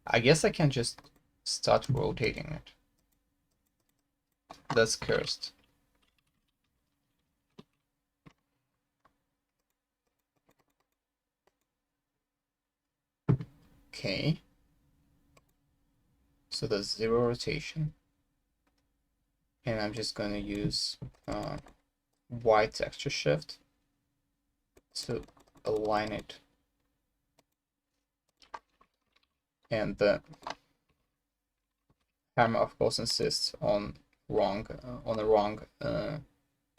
I guess I can just start rotating it. That's cursed. Okay. So there's 0 rotation. And I'm just gonna use Y texture shift to align it. And the hammer, of course, insists on a wrong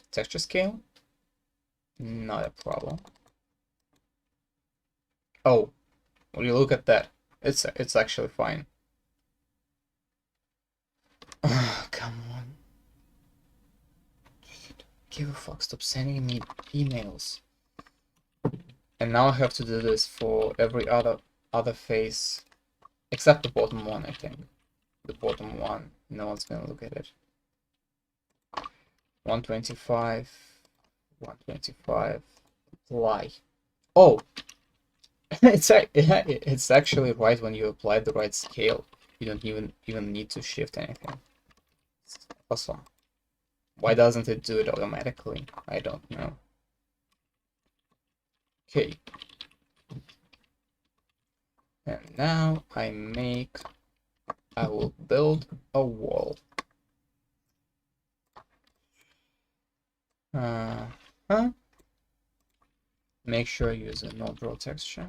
texture scale. Not a problem. Oh, when you look at that, it's actually fine. Come on. Give a fuck, stop sending me emails. And now I have to do this for every other other face, except the bottom one, I think. The bottom one, no one's gonna look at it. 125, 125, apply. Oh! it's actually right when you apply the right scale. You don't even need to shift anything. It's awesome. Why doesn't it do it automatically? I don't know. Okay. And now I will build a wall. Make sure you use a no draw texture.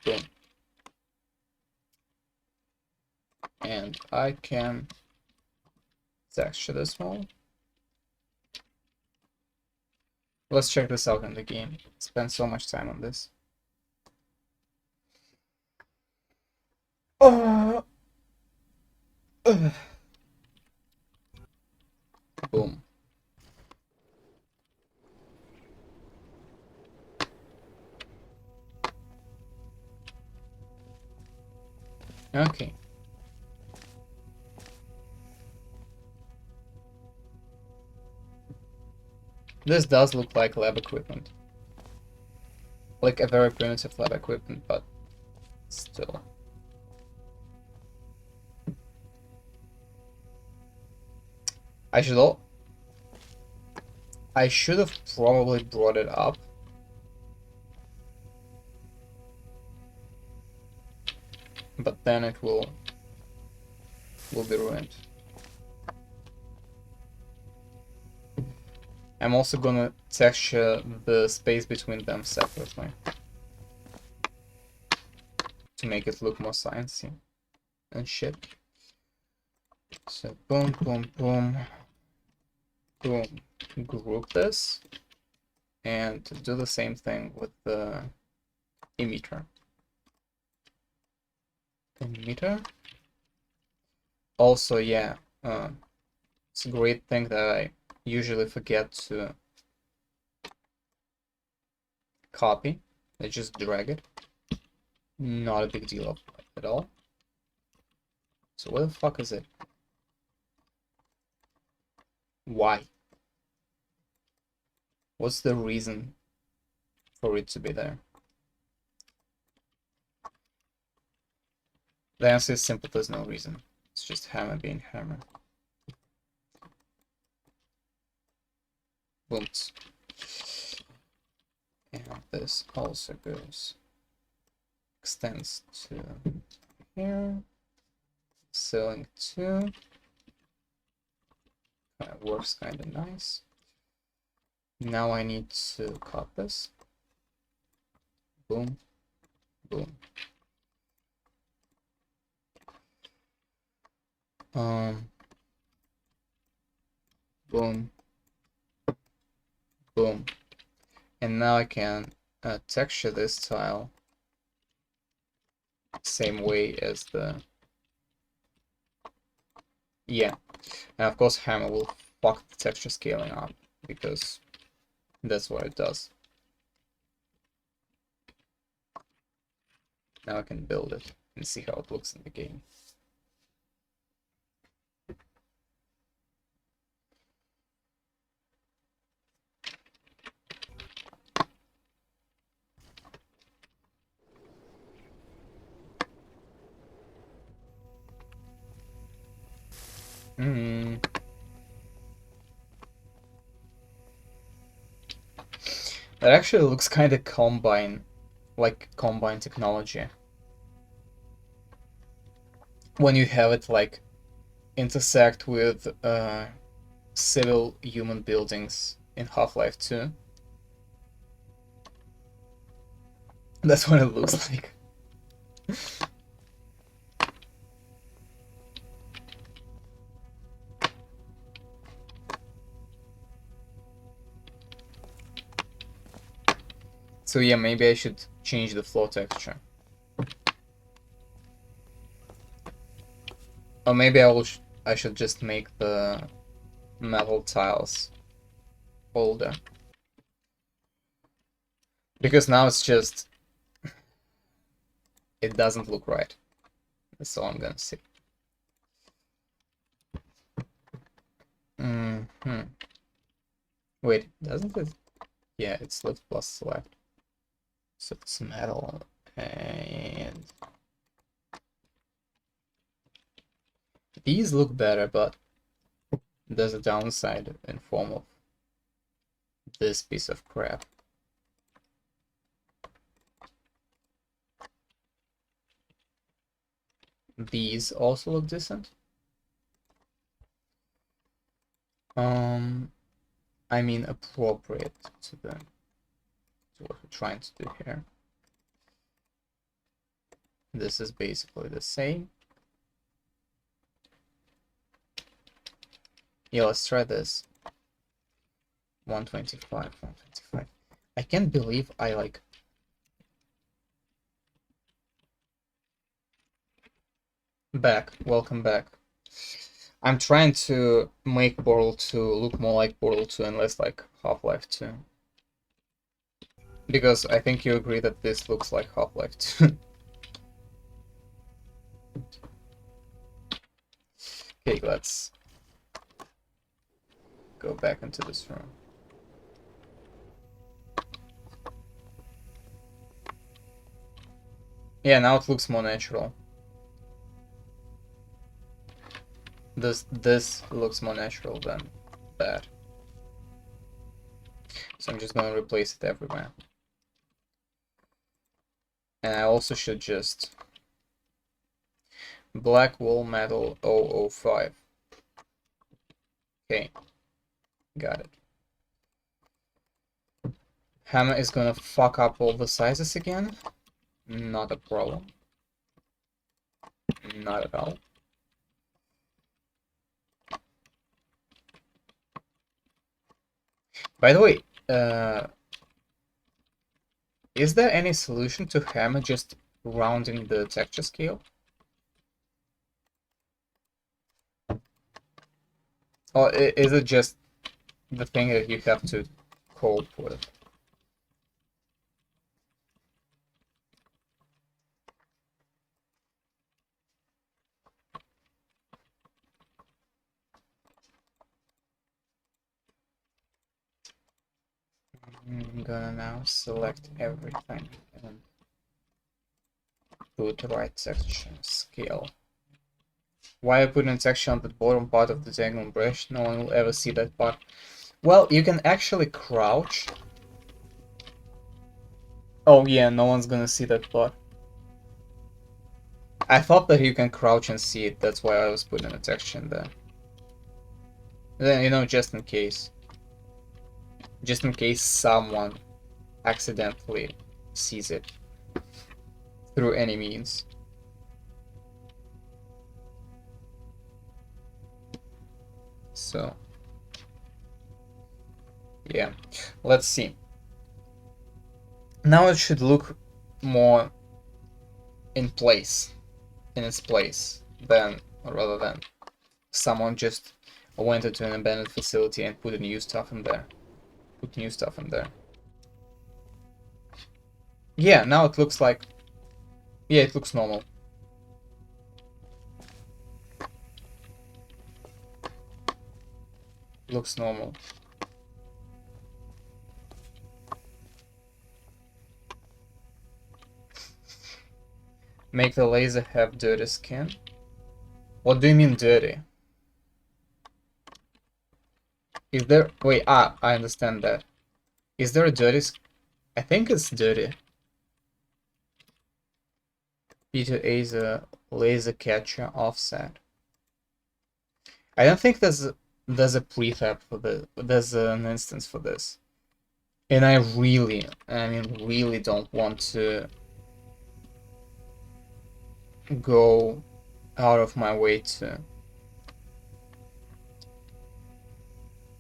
Boom. And I can texture this wall. Let's check this out in the game. Spend so much time on this. Boom. Okay. This does look like lab equipment. Like a very primitive lab equipment, but still. I should have probably brought it up. But then it will be ruined. I'm also gonna texture the space between them separately to make it look more sciencey and shit. So boom, boom, boom, boom. Group this and do the same thing with the emitter. Also, yeah, it's a great thing that I usually forget to copy. I just drag it. Not a big deal at all. So where the fuck is it? Why? What's the reason for it to be there? The answer is simple, there's no reason. It's just hammer being hammer. Booms. And this also extends to here. Ceiling 2. Works kind of nice. Now I need to cut this. Boom. Boom. Boom. Boom. And now I can texture this tile same way as the... Yeah. And of course hammer will fuck the texture scaling up, because that's what it does. Now I can build it and see how it looks in the game. That actually looks kind of Combine, like Combine technology. When you have it like intersect with civil human buildings in Half-Life 2. That's what it looks like. So yeah, maybe I should change the floor texture. Or maybe I should just make the metal tiles older. Because now it's just... it doesn't look right. That's all I'm gonna say. Wait, doesn't it? Yeah, it's lift plus select. So it's metal and... these look better, but there's a downside in form of this piece of crap. These also look decent. I mean appropriate to what we're trying to do here. This is basically the same. Yeah, let's try this. 125, 125. I can't believe I like... back, welcome back. I'm trying to make Portal 2 look more like Portal 2 and less like Half-Life 2. Because I think you agree that this looks like Half-Life 2. Okay, let's go back into this room. Yeah, now it looks more natural. This looks more natural than that. So I'm just going to replace it everywhere. And I also should just... black wool metal 005. Okay, got it. Hammer is gonna fuck up all the sizes again. Not a problem. Not at all. By the way, is there any solution to hammer just rounding the texture scale? Or is it just the thing that you have to cope with? I'm gonna now select everything and put the right texture scale. Why I put a texture on the bottom part of the diagonal brush? No one will ever see that part. Well, you can actually crouch. Oh yeah, no one's gonna see that part. I thought that you can crouch and see it, that's why I was putting a texture in there. Then, you know, just in case. Just in case someone accidentally sees it. Through any means. So... yeah, let's see. Now it should look more in place, in its place, rather than someone just went into an abandoned facility and put new stuff in there. Yeah, now it looks like... yeah, it looks normal. Looks normal. Make the laser have dirty skin? What do you mean dirty? Is there... wait, I understand that. Is there a dirty... I think it's dirty. P2A is a laser catcher offset. I don't think there's a prefab for this. There's an instance for this. And I really don't want to go out of my way to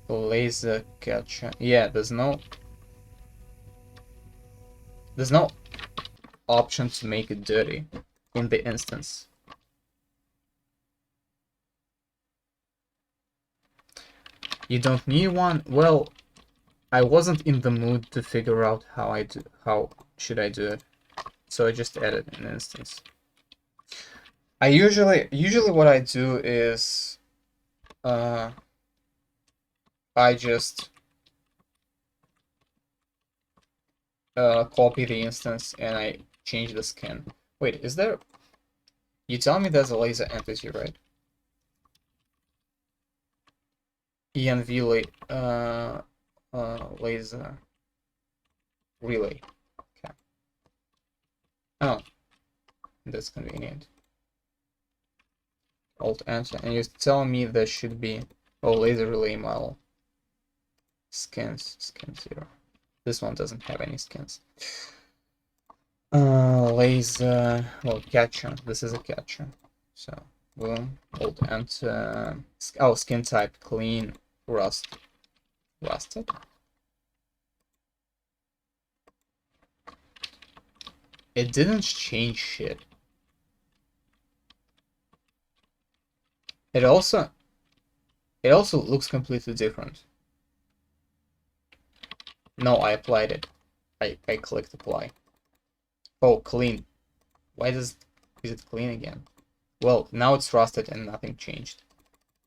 laser catcher. Yeah, there's no option to make it dirty in the instance. You don't need one? Well, I wasn't in the mood to figure out how should I do it, so I just added an instance. I usually what I do is I just copy the instance and I change the skin. Wait, is there? You tell me there's a laser entity, right? env laser relay. Okay. Oh, that's convenient. Alt enter, and you tell me there should be laser relay model skins 0. This one doesn't have any skins. Laser, well, catcher. This is a catcher. So boom, alt enter. Oh, skin type clean, rusted. It didn't change shit. It also looks completely different. No, I applied it. I clicked apply. Oh, clean. Why is it clean again? Well, now it's rusted and nothing changed.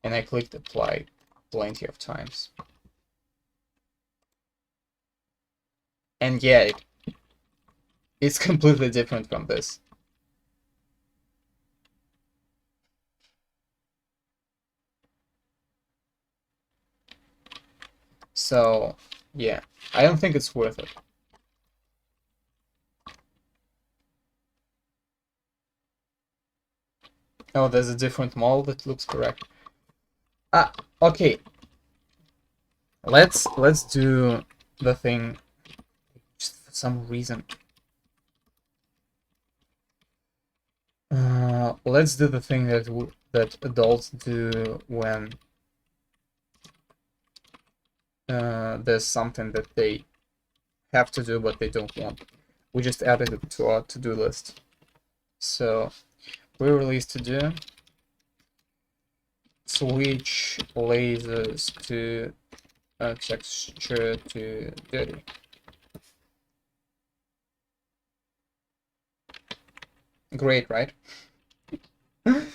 And I clicked apply plenty of times. And yeah, it's completely different from this. So, yeah, I don't think it's worth it. Oh, there's a different model that looks correct. Ah, okay. Let's do the thing. Just for some reason. Let's do the thing that adults do when there's something that they have to do but they don't want. We just added it to our to-do list. So pre-release to do. Switch lasers to texture to dirty. Great, right? You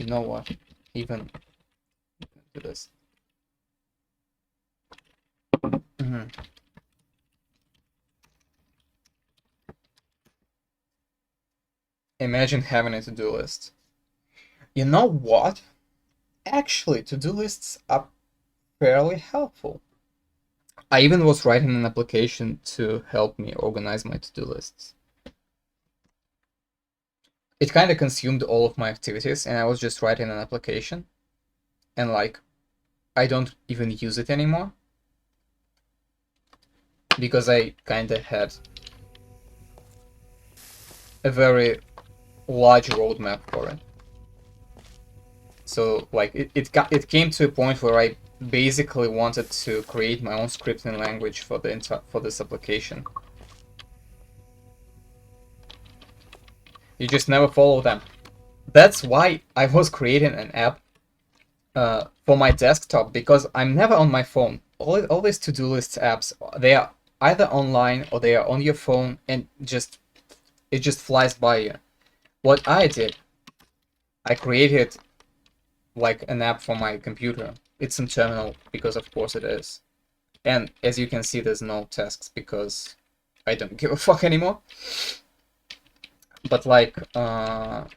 know what? Even do this. Imagine having a to-do list. You know what? Actually, to-do lists are fairly helpful. I even was writing an application to help me organize my to-do lists. It kind of consumed all of my activities, and I was just writing an application, and like, I don't even use it anymore because I kind of had a very large roadmap for it. So like it came to a point where I basically wanted to create my own scripting language for this application. You just never follow them. That's why I was creating an app for my desktop, because I'm never on my phone. All these to-do list apps, they are either online or they are on your phone, and it just flies by you. What I did, I created like an app for my computer. It's in terminal because of course it is. And as you can see, there's no tasks because I don't give a fuck anymore. But like 30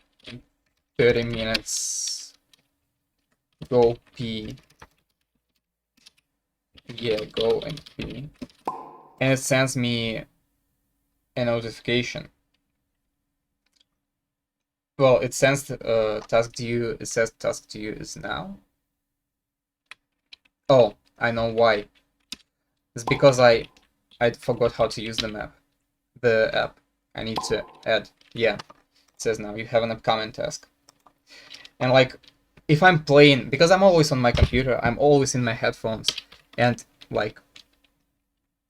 minutes, go pee. Yeah, go and pee. And it sends me a notification. Well, it sends task due. It says task due is now. Oh, I know why. It's because I forgot how to use the app. I need to add. Yeah, it says now you have an upcoming task. And like, if I'm playing, because I'm always on my computer, I'm always in my headphones, and like,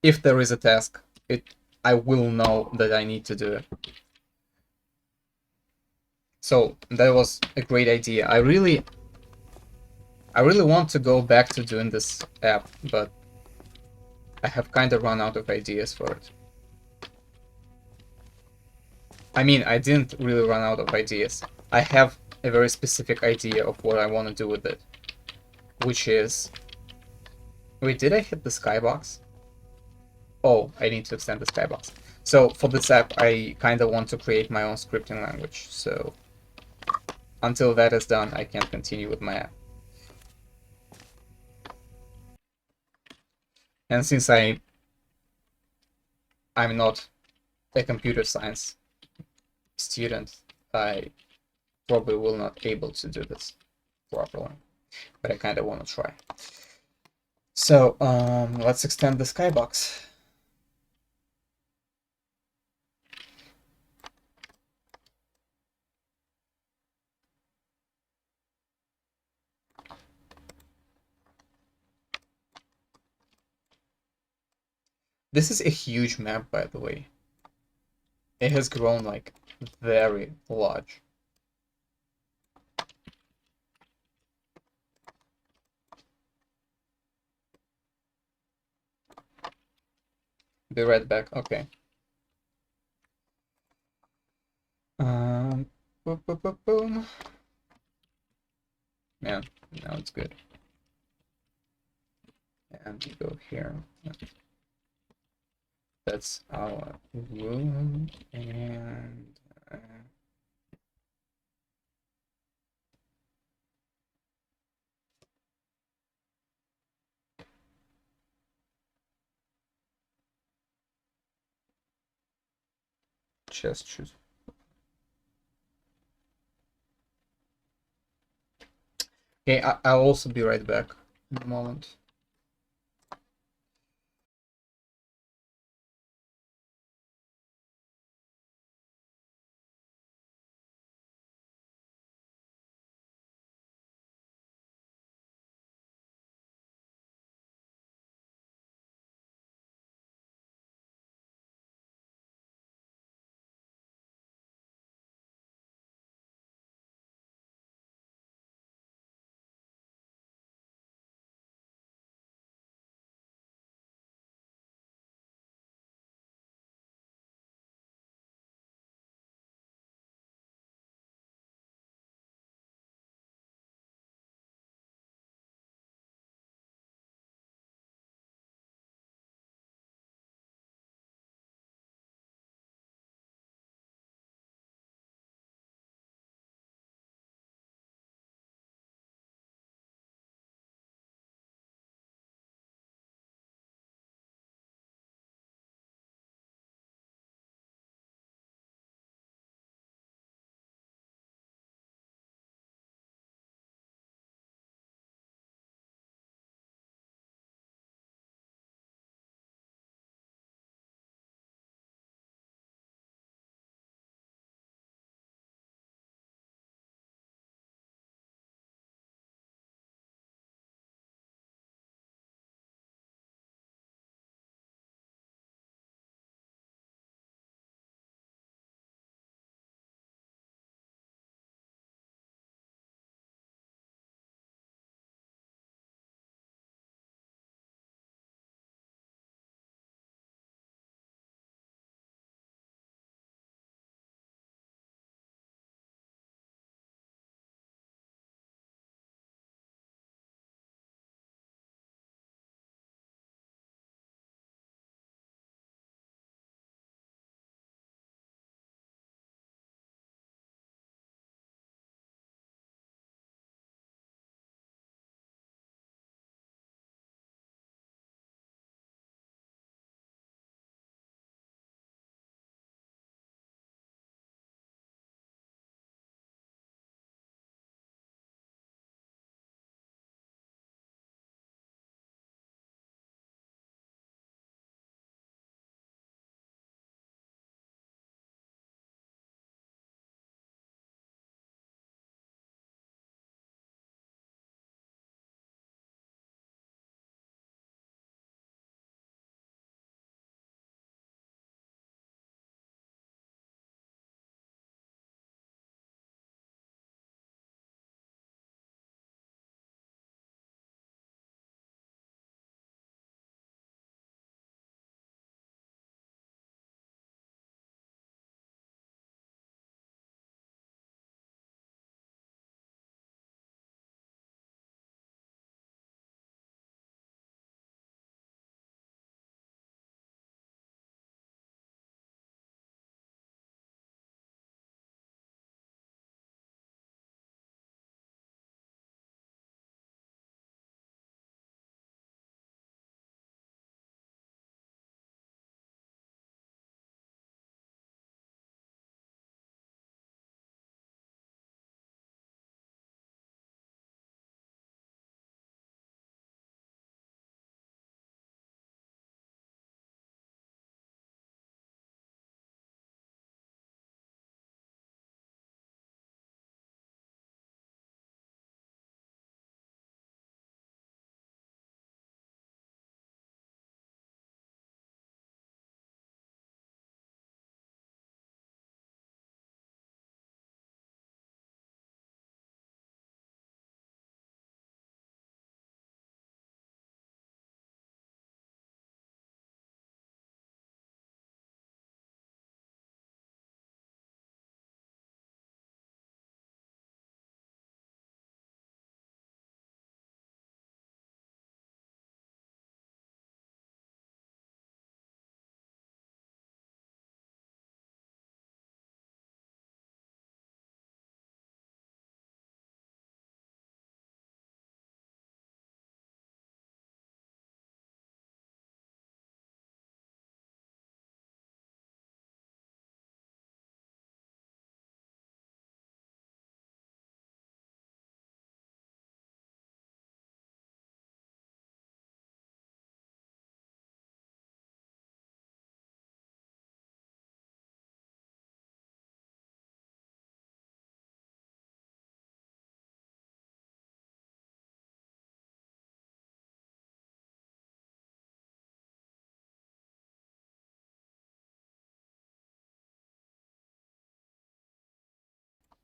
if there is a task, I will know that I need to do it. So that was a great idea. I I really want to go back to doing this app, but I have kind of run out of ideas for it. I mean, I didn't really run out of ideas. I have a very specific idea of what I want to do with it, which is... Wait, did I hit the skybox? Oh, I need to extend the skybox. So for this app, I kind of want to create my own scripting language. So until that is done, I can't continue with my app. And since I'm not a computer science student, I probably will not be able to do this properly, but I kind of want to try. So let's extend the skybox. This is a huge map, by the way. It has grown like very large. Be right back. Okay. Boom, boom, boom, boom. Man, now it's good. And we go here. That's our room, and just choose. Okay, I'll also be right back in a moment.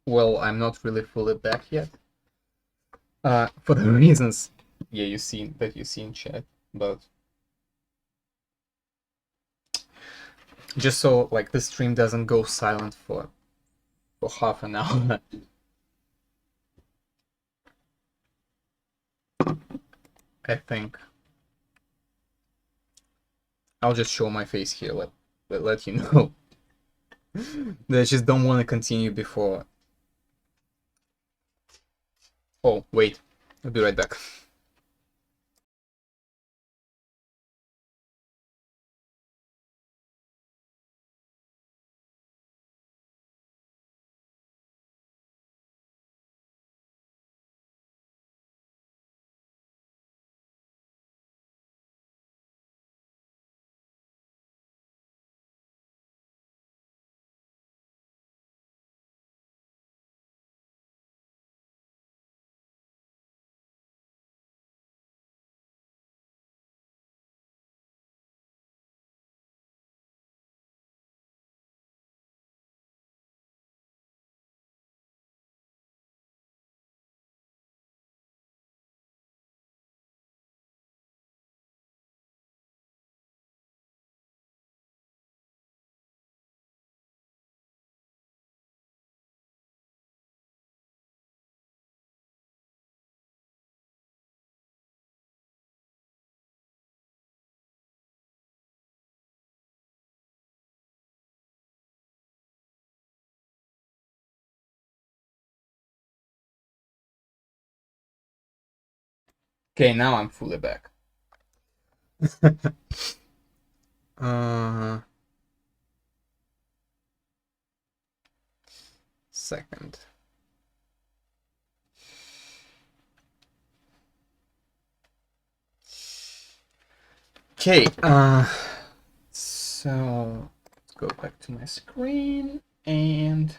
Well, I'm not really fully back yet. For the reasons, yeah, you see in chat, but just so like the stream doesn't go silent for half an hour. I think I'll just show my face here. Let you know. I just don't want to continue before. Oh wait, I'll be right back. Okay, now I'm fully back. Second. Okay, so let's go back to my screen and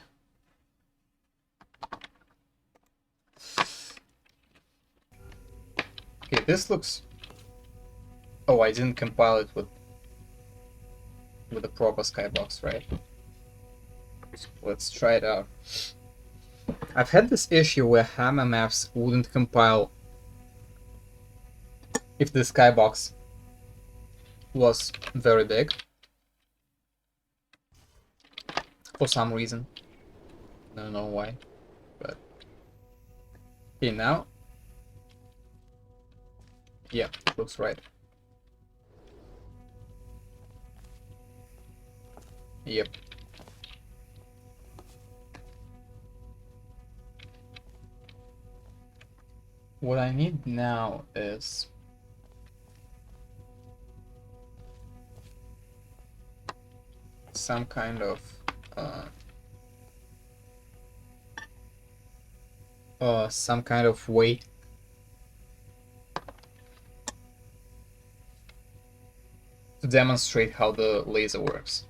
okay, this looks. Oh, I didn't compile it with a proper skybox, right? Let's try it out. I've had this issue where Hammer maps wouldn't compile if the skybox was very big for some reason. I don't know why, but okay, now, yeah, looks right. Yep. What I need now is some kind of way to demonstrate how the laser works.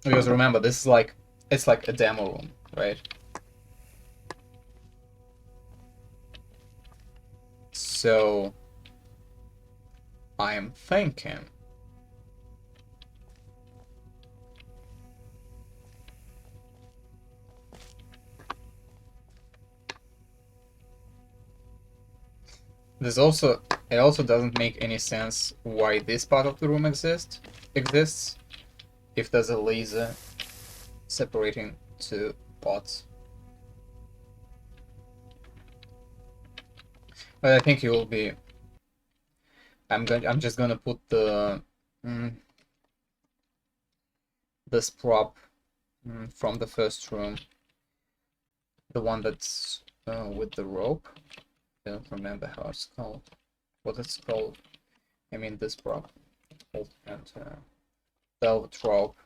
Because remember, this is like, it's like a demo room, right? So I'm thinking it also doesn't make any sense why this part of the room exists if there's a laser separating two pots. But I think it will be. I'm just gonna put the this prop from the first room, the one that's with the rope. I don't remember how it's called. What it's called. I mean this prop. And velvet rope.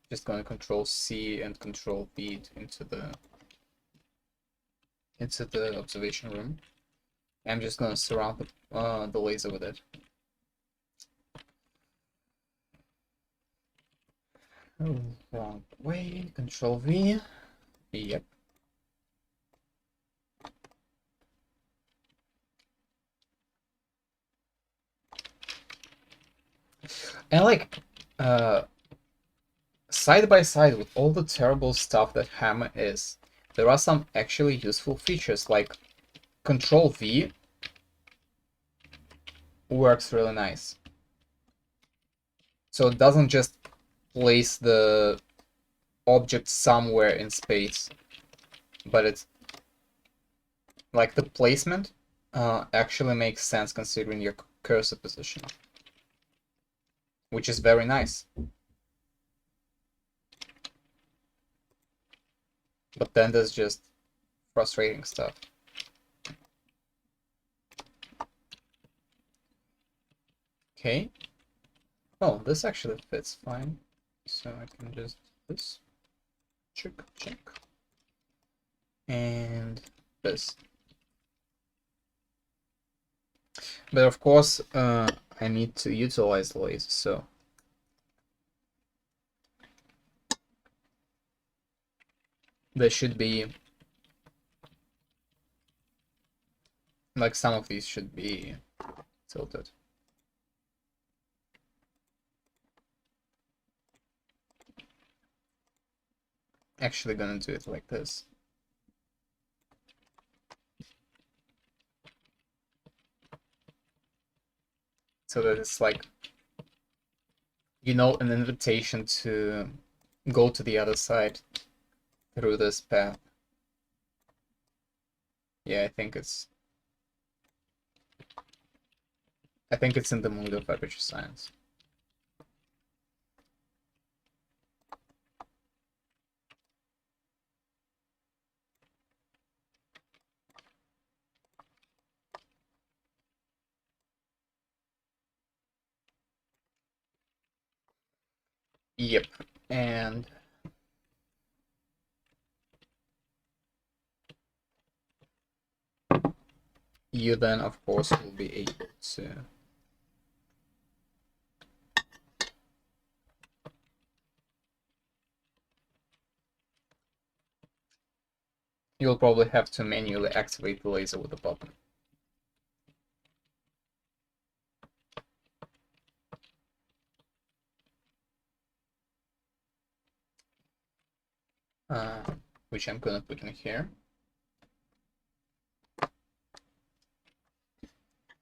Just gonna control C and control V into the observation room. I'm just gonna surround the laser with it. Oh, wrong way. Control V. Yep. And like, side by side with all the terrible stuff that Hammer is, there are some actually useful features, like Control V works really nice. So it doesn't just place the object somewhere in space, but it's like the placement actually makes sense considering your cursor position, which is very nice. But then there's just frustrating stuff. Okay. Oh, this actually fits fine. So I can just do this. Check, check. And this. But of course, I need to utilize the laser, so there should be, like, some of these should be tilted. Actually gonna do it like this. So that it's like, you know, an invitation to go to the other side through this path. Yeah, I think it's in the mood of aperture science. Yep, and you then, of course, will be able to you'll probably have to manually activate the laser with a button. Which I'm gonna put in here.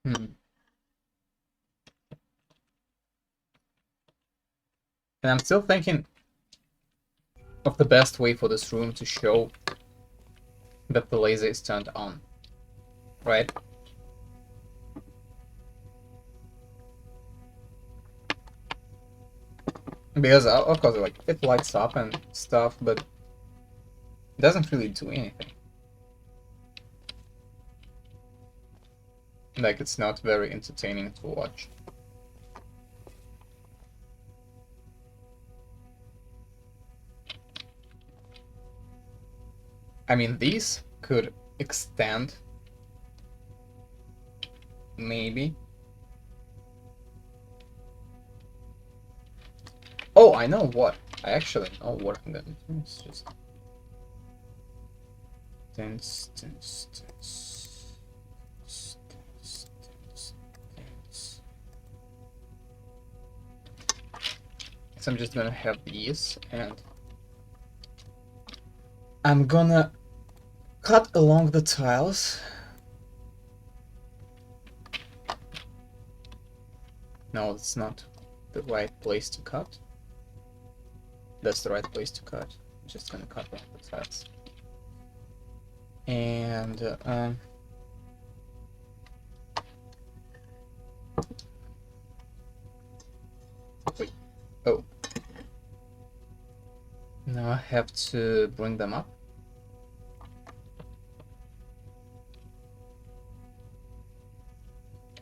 And I'm still thinking of the best way for this room to show that the laser is turned on, right? Because of course, like, it lights up and stuff, but it doesn't really do anything. Like, it's not very entertaining to watch. I mean, these could extend, maybe. Oh, I know what. I actually know what I'm gonna do. It's just tense. So I'm just gonna have these, and I'm gonna cut along the tiles. No, it's not the right place to cut. That's the right place to cut. I'm just gonna cut along the tiles. And wait. Oh. Now I have to bring them up.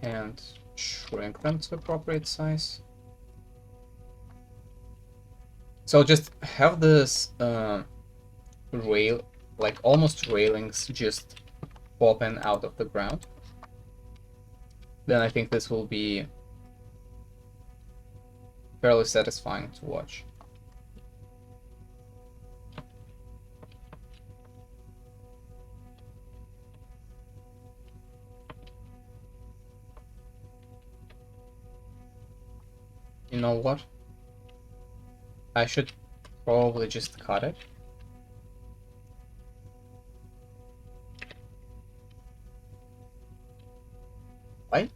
And shrink them to appropriate size. So just have this rail, like almost railings, just popping out of the ground. Then I think this will be fairly satisfying to watch. You know what? I should probably just cut it. Why?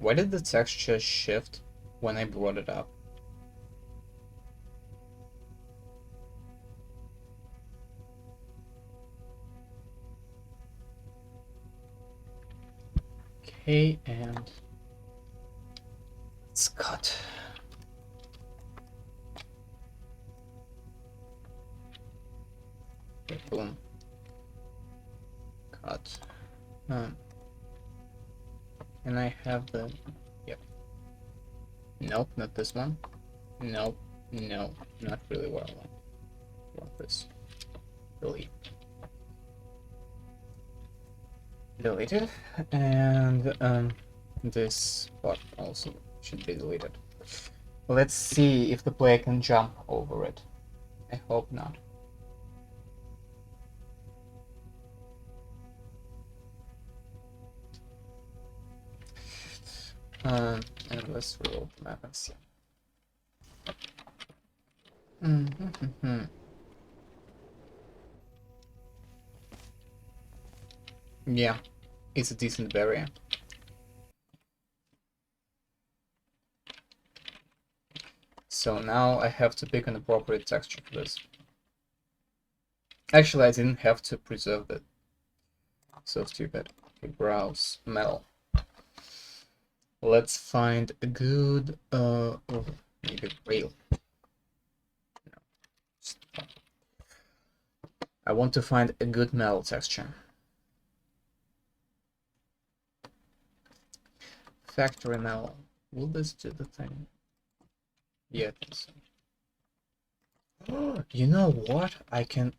Why did the texture shift when I brought it up? Okay, and let's cut. Okay, boom. Cut. And I have the... Yep. Nope, not this one. Nope. No, not really what I want this. Delete. Deleted. And this part also should be deleted. Let's see if the player can jump over it. I hope not. And let's reload the map and see. Yeah, it's a decent barrier. So now I have to pick an appropriate texture for this. Actually, I didn't have to preserve that. So stupid. Okay, browse metal. Let's find a good, maybe rail. No. I want to find a good metal texture. Factory metal. Will this do the thing? Yeah, it does. You know what? I can...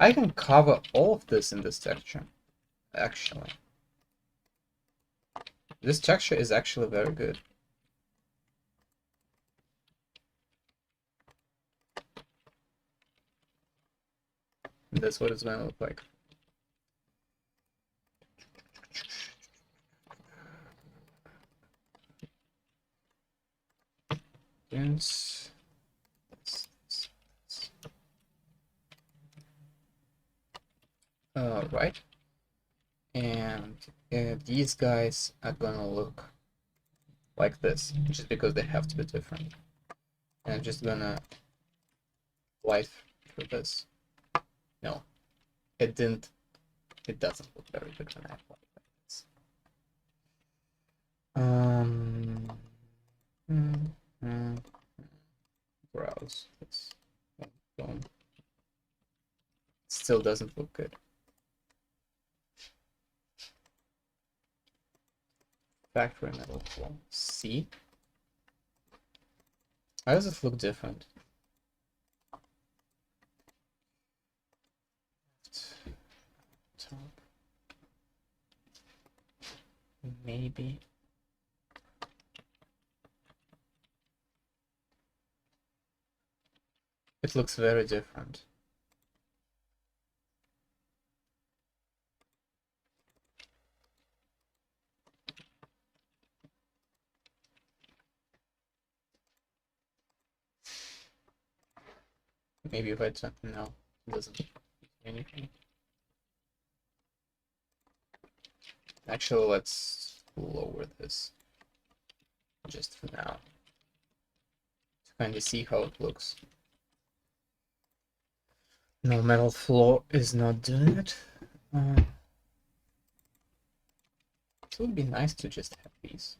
I can cover all of this in this texture, actually. This texture is actually very good. That's what it's gonna look like. Yes. Right. And these guys are gonna look like this, just because they have to be different. And I'm just gonna light through this. No, it didn't. It doesn't look very good when I apply this. Browse this. Boom. Still doesn't look good. Factory metal flow. See? How does it look different? Top. Maybe. It looks very different. Maybe if I turn... No, it doesn't do anything. Actually, let's lower this just for now to kind of see how it looks. No, metal floor is not doing it. It would be nice to just have these.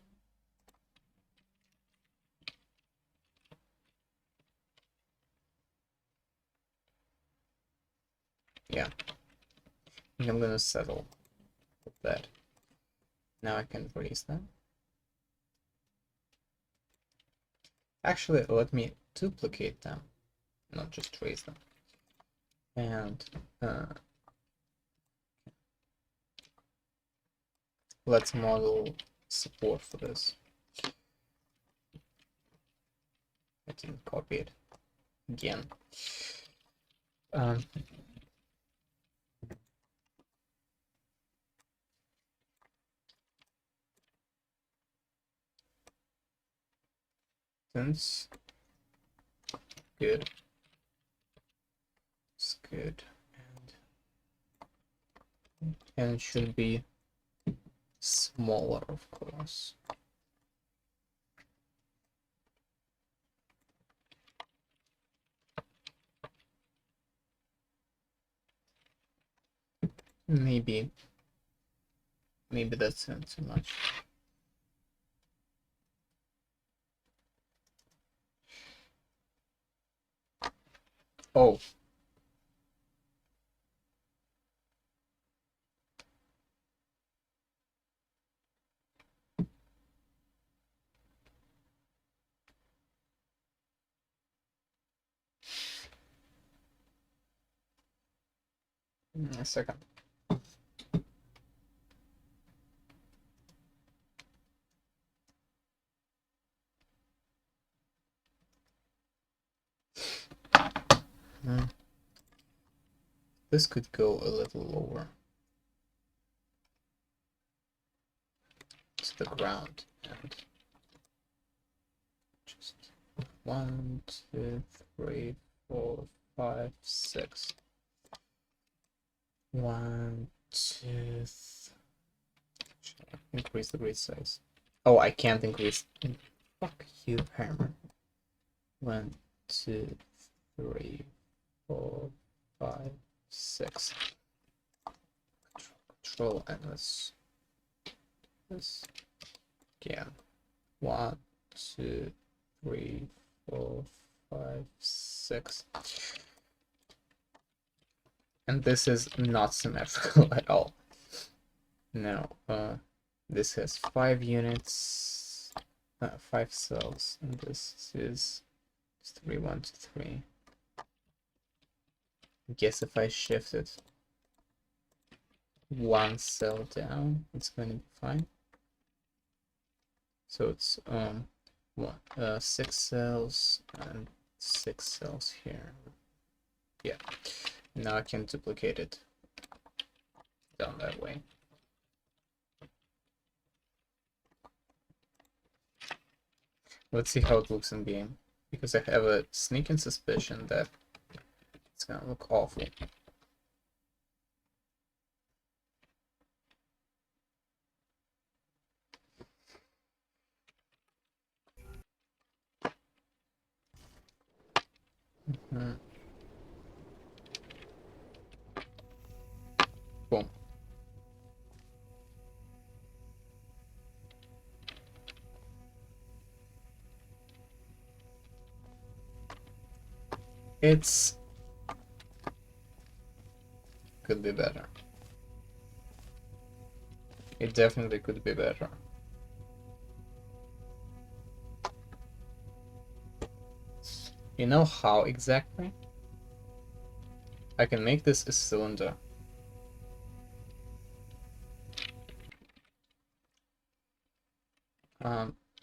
Yeah, I think I'm gonna settle with that. Now I can raise them. Actually, let me duplicate them, not just raise them. And let's model support for this. I didn't copy it again. distance. Good. It's good. And it should be smaller, of course. Maybe that's not too much. Oh. A second. This could go a little lower to the ground and just 1, 2, 3, 4, 5, 6. 1, 2. Increase the grid size. Oh, I can't increase. Fuck you, hammer. 1, 2, 3, 4, 5, 6. Control and this. Yeah. 1, 2, 3, 4, 5, 6. And this is not symmetrical at all. No, this has 5 units, 5 cells, and this is 3, 1, 2, 3. I guess if I shift it 1 cell down, it's going to be fine. So it's 6 cells and 6 cells here. Yeah. Now I can duplicate it down that way. Let's see how it looks in game, because I have a sneaking suspicion that it's gonna look awful. Boom. It's could be better. It definitely could be better. You know how exactly? I can make this a cylinder.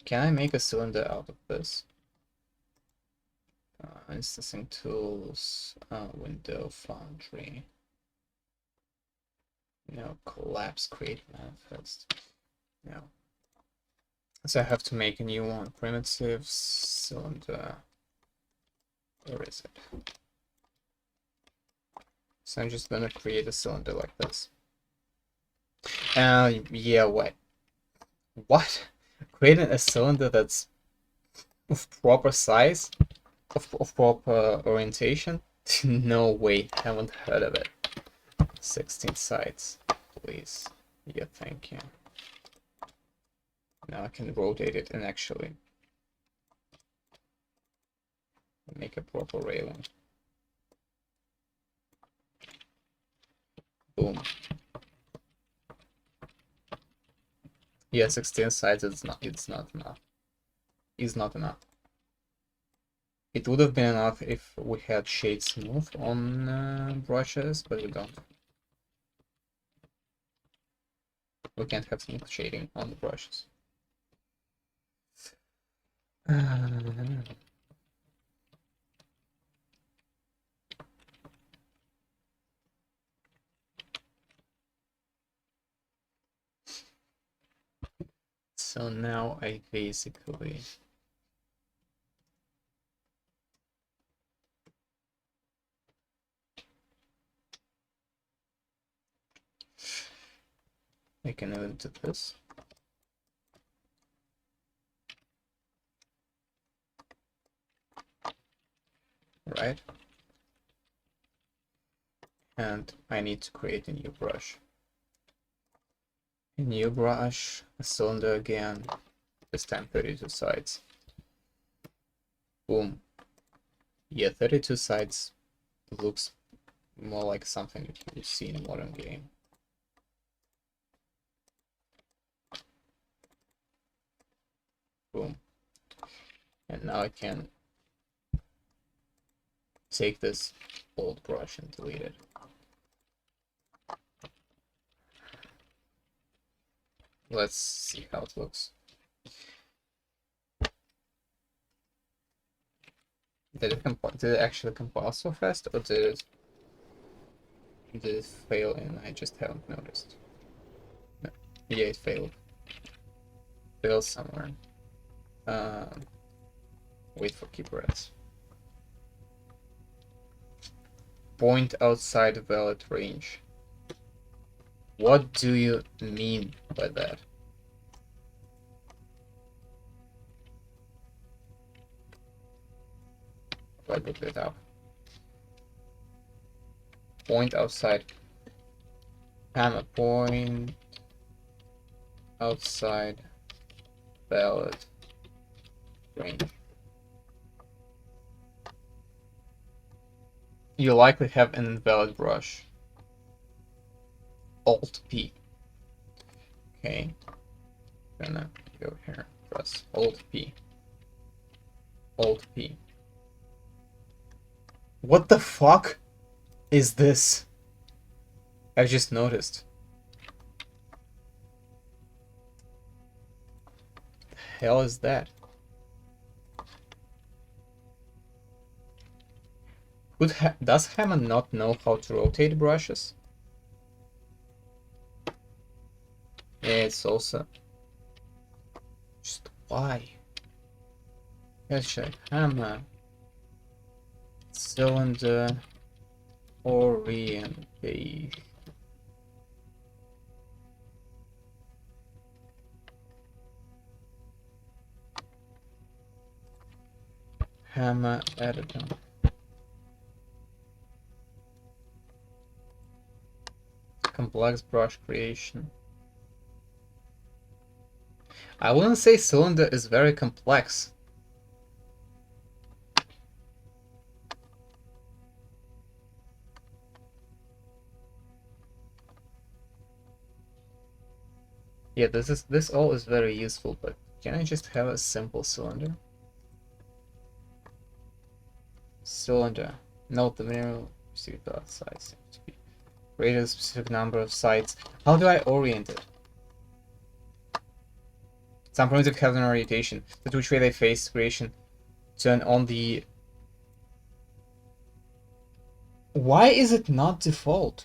Can I make a cylinder out of this? Instancing tools, window, foundry. No, collapse, create manifest. No. So I have to make a new one. Primitive cylinder. Where is it? So I'm just gonna create a cylinder like this. Yeah, what? What? Creating a cylinder that's of proper size? Of proper orientation? No way, haven't heard of it. 16 sides, please. Yeah, thank you. Now I can rotate it and actually make a proper railing. Boom. Yeah, 16 sides, it's not enough. It's not enough. It would have been enough if we had shade smooth on brushes, but we don't. We can't have smooth shading on the brushes. So now I basically I can even do this. Right? And I need to create a new brush. A new brush, a cylinder again, this time 32 sides. Boom. Yeah, 32 sides looks more like something you see in a modern game. Boom. And now I can take this old brush and delete it. Let's see how it looks. Did it actually compile so fast, or did it fail and I just haven't noticed? No. Yeah, it failed. Failed somewhere. Wait for keypress. Point outside valid range. What do you mean by that? I looked it up. Point outside. Hammer point outside valid range. You likely have an invalid brush. Alt P. Okay. Gonna go here. Press Alt P. Alt P. What the fuck is this? I just noticed. The hell is that? Does Hammer not know how to rotate brushes? Yeah, it's also just why? Headshot, hammer, cylinder, orientation. Hammer editor. Complex brush creation. I wouldn't say cylinder is very complex. Yeah, this all is very useful, but can I just have a simple cylinder? Cylinder. Note the minimum received size seems to be greater than a specific number of sides. How do I orient it? Some primitive have an orientation, but which way they face creation. Turn on the... Why is it not default?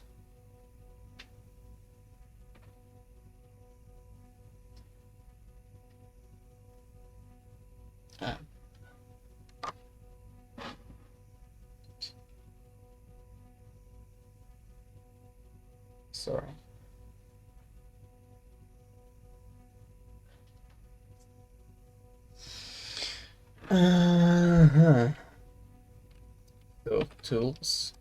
Ah. Sorry. So, tools.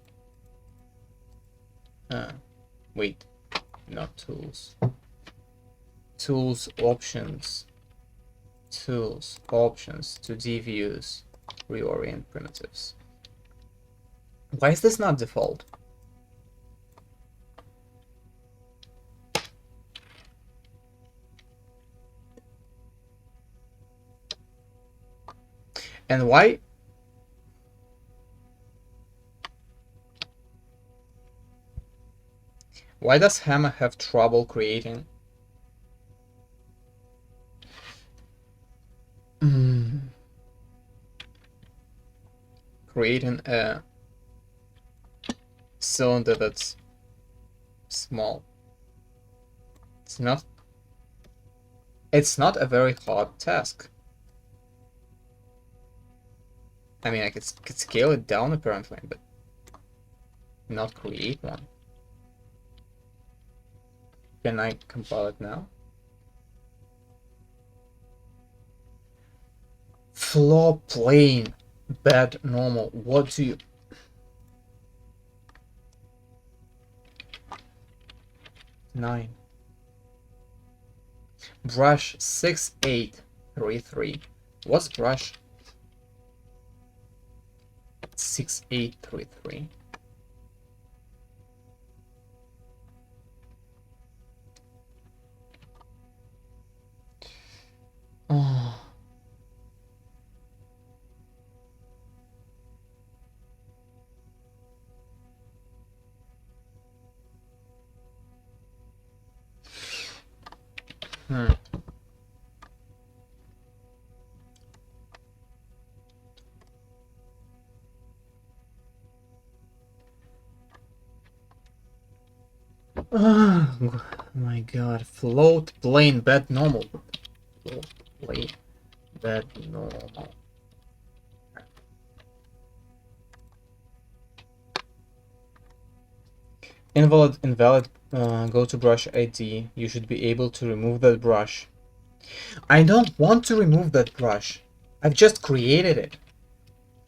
Wait, not tools. Tools, options. Tools, options, 2D views, reorient primitives. Why is this not default? And why? Why does Hammer have trouble creating? Creating a cylinder that's small. It's not a very hard task. I mean, I could scale it down apparently, but not create one. Can I compile it now? Floor plane, bed normal. What do you... Nine. Brush 6833. What's brush 6833? Oh. Oh my god. Float plane bed normal. Float plane bed normal. Invalid go to brush ID. You should be able to remove that brush. I don't want to remove that brush. I've just created it.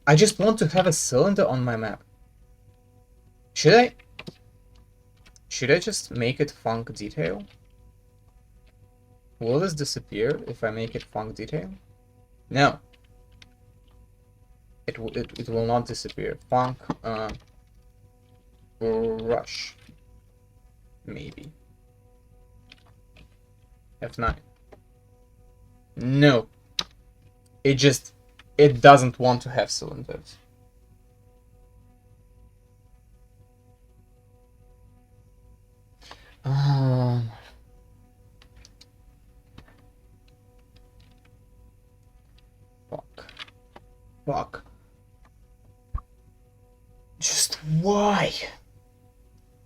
I just want to have a cylinder on my map. Should I just make it func detail? Will this disappear if I make it func detail? No. It will not disappear. Func brush. Maybe. F9. No. It doesn't want to have cylinders. Fuck. Just why?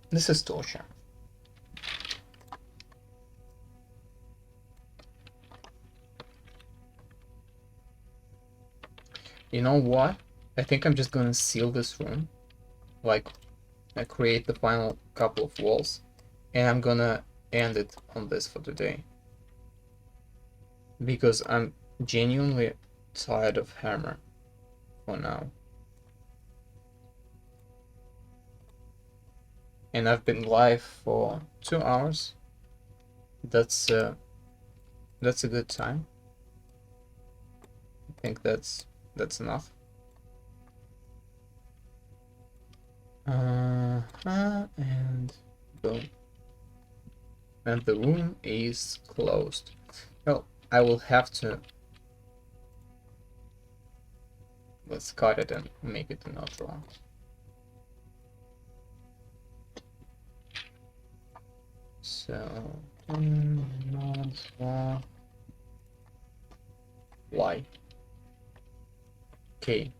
This is torture. You know what? I think I'm just gonna seal this room. Like, I create the final couple of walls. And I'm gonna end it on this for today. Because I'm genuinely tired of hammer for now. And I've been live for 2 hours. That's a good time. I think that's enough. And boom. And the room is closed. Well, I will have to... Let's cut it and make it an outro. So... Why? Okay.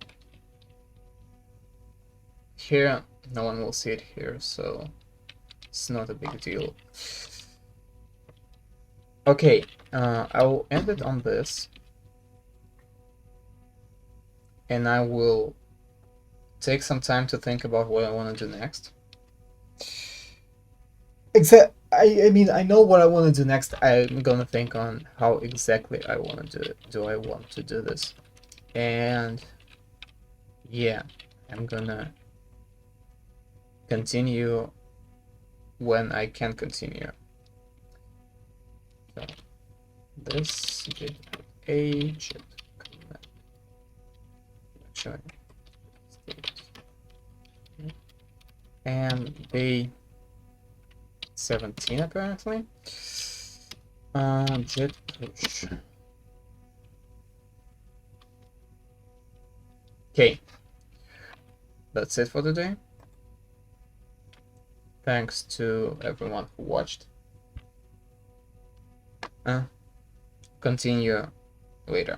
Here, no one will see it here, so it's not a big deal. Okay, I will end it on this. And I will take some time to think about what I want to do next. I mean, I know what I want to do next. I'm gonna think on how exactly I want to do it. Do I want to do this? And yeah, I'm gonna continue when I can continue. So this git a git command and day 17 apparently. Git push. Okay, that's it for today. Thanks to everyone who watched. Continue later.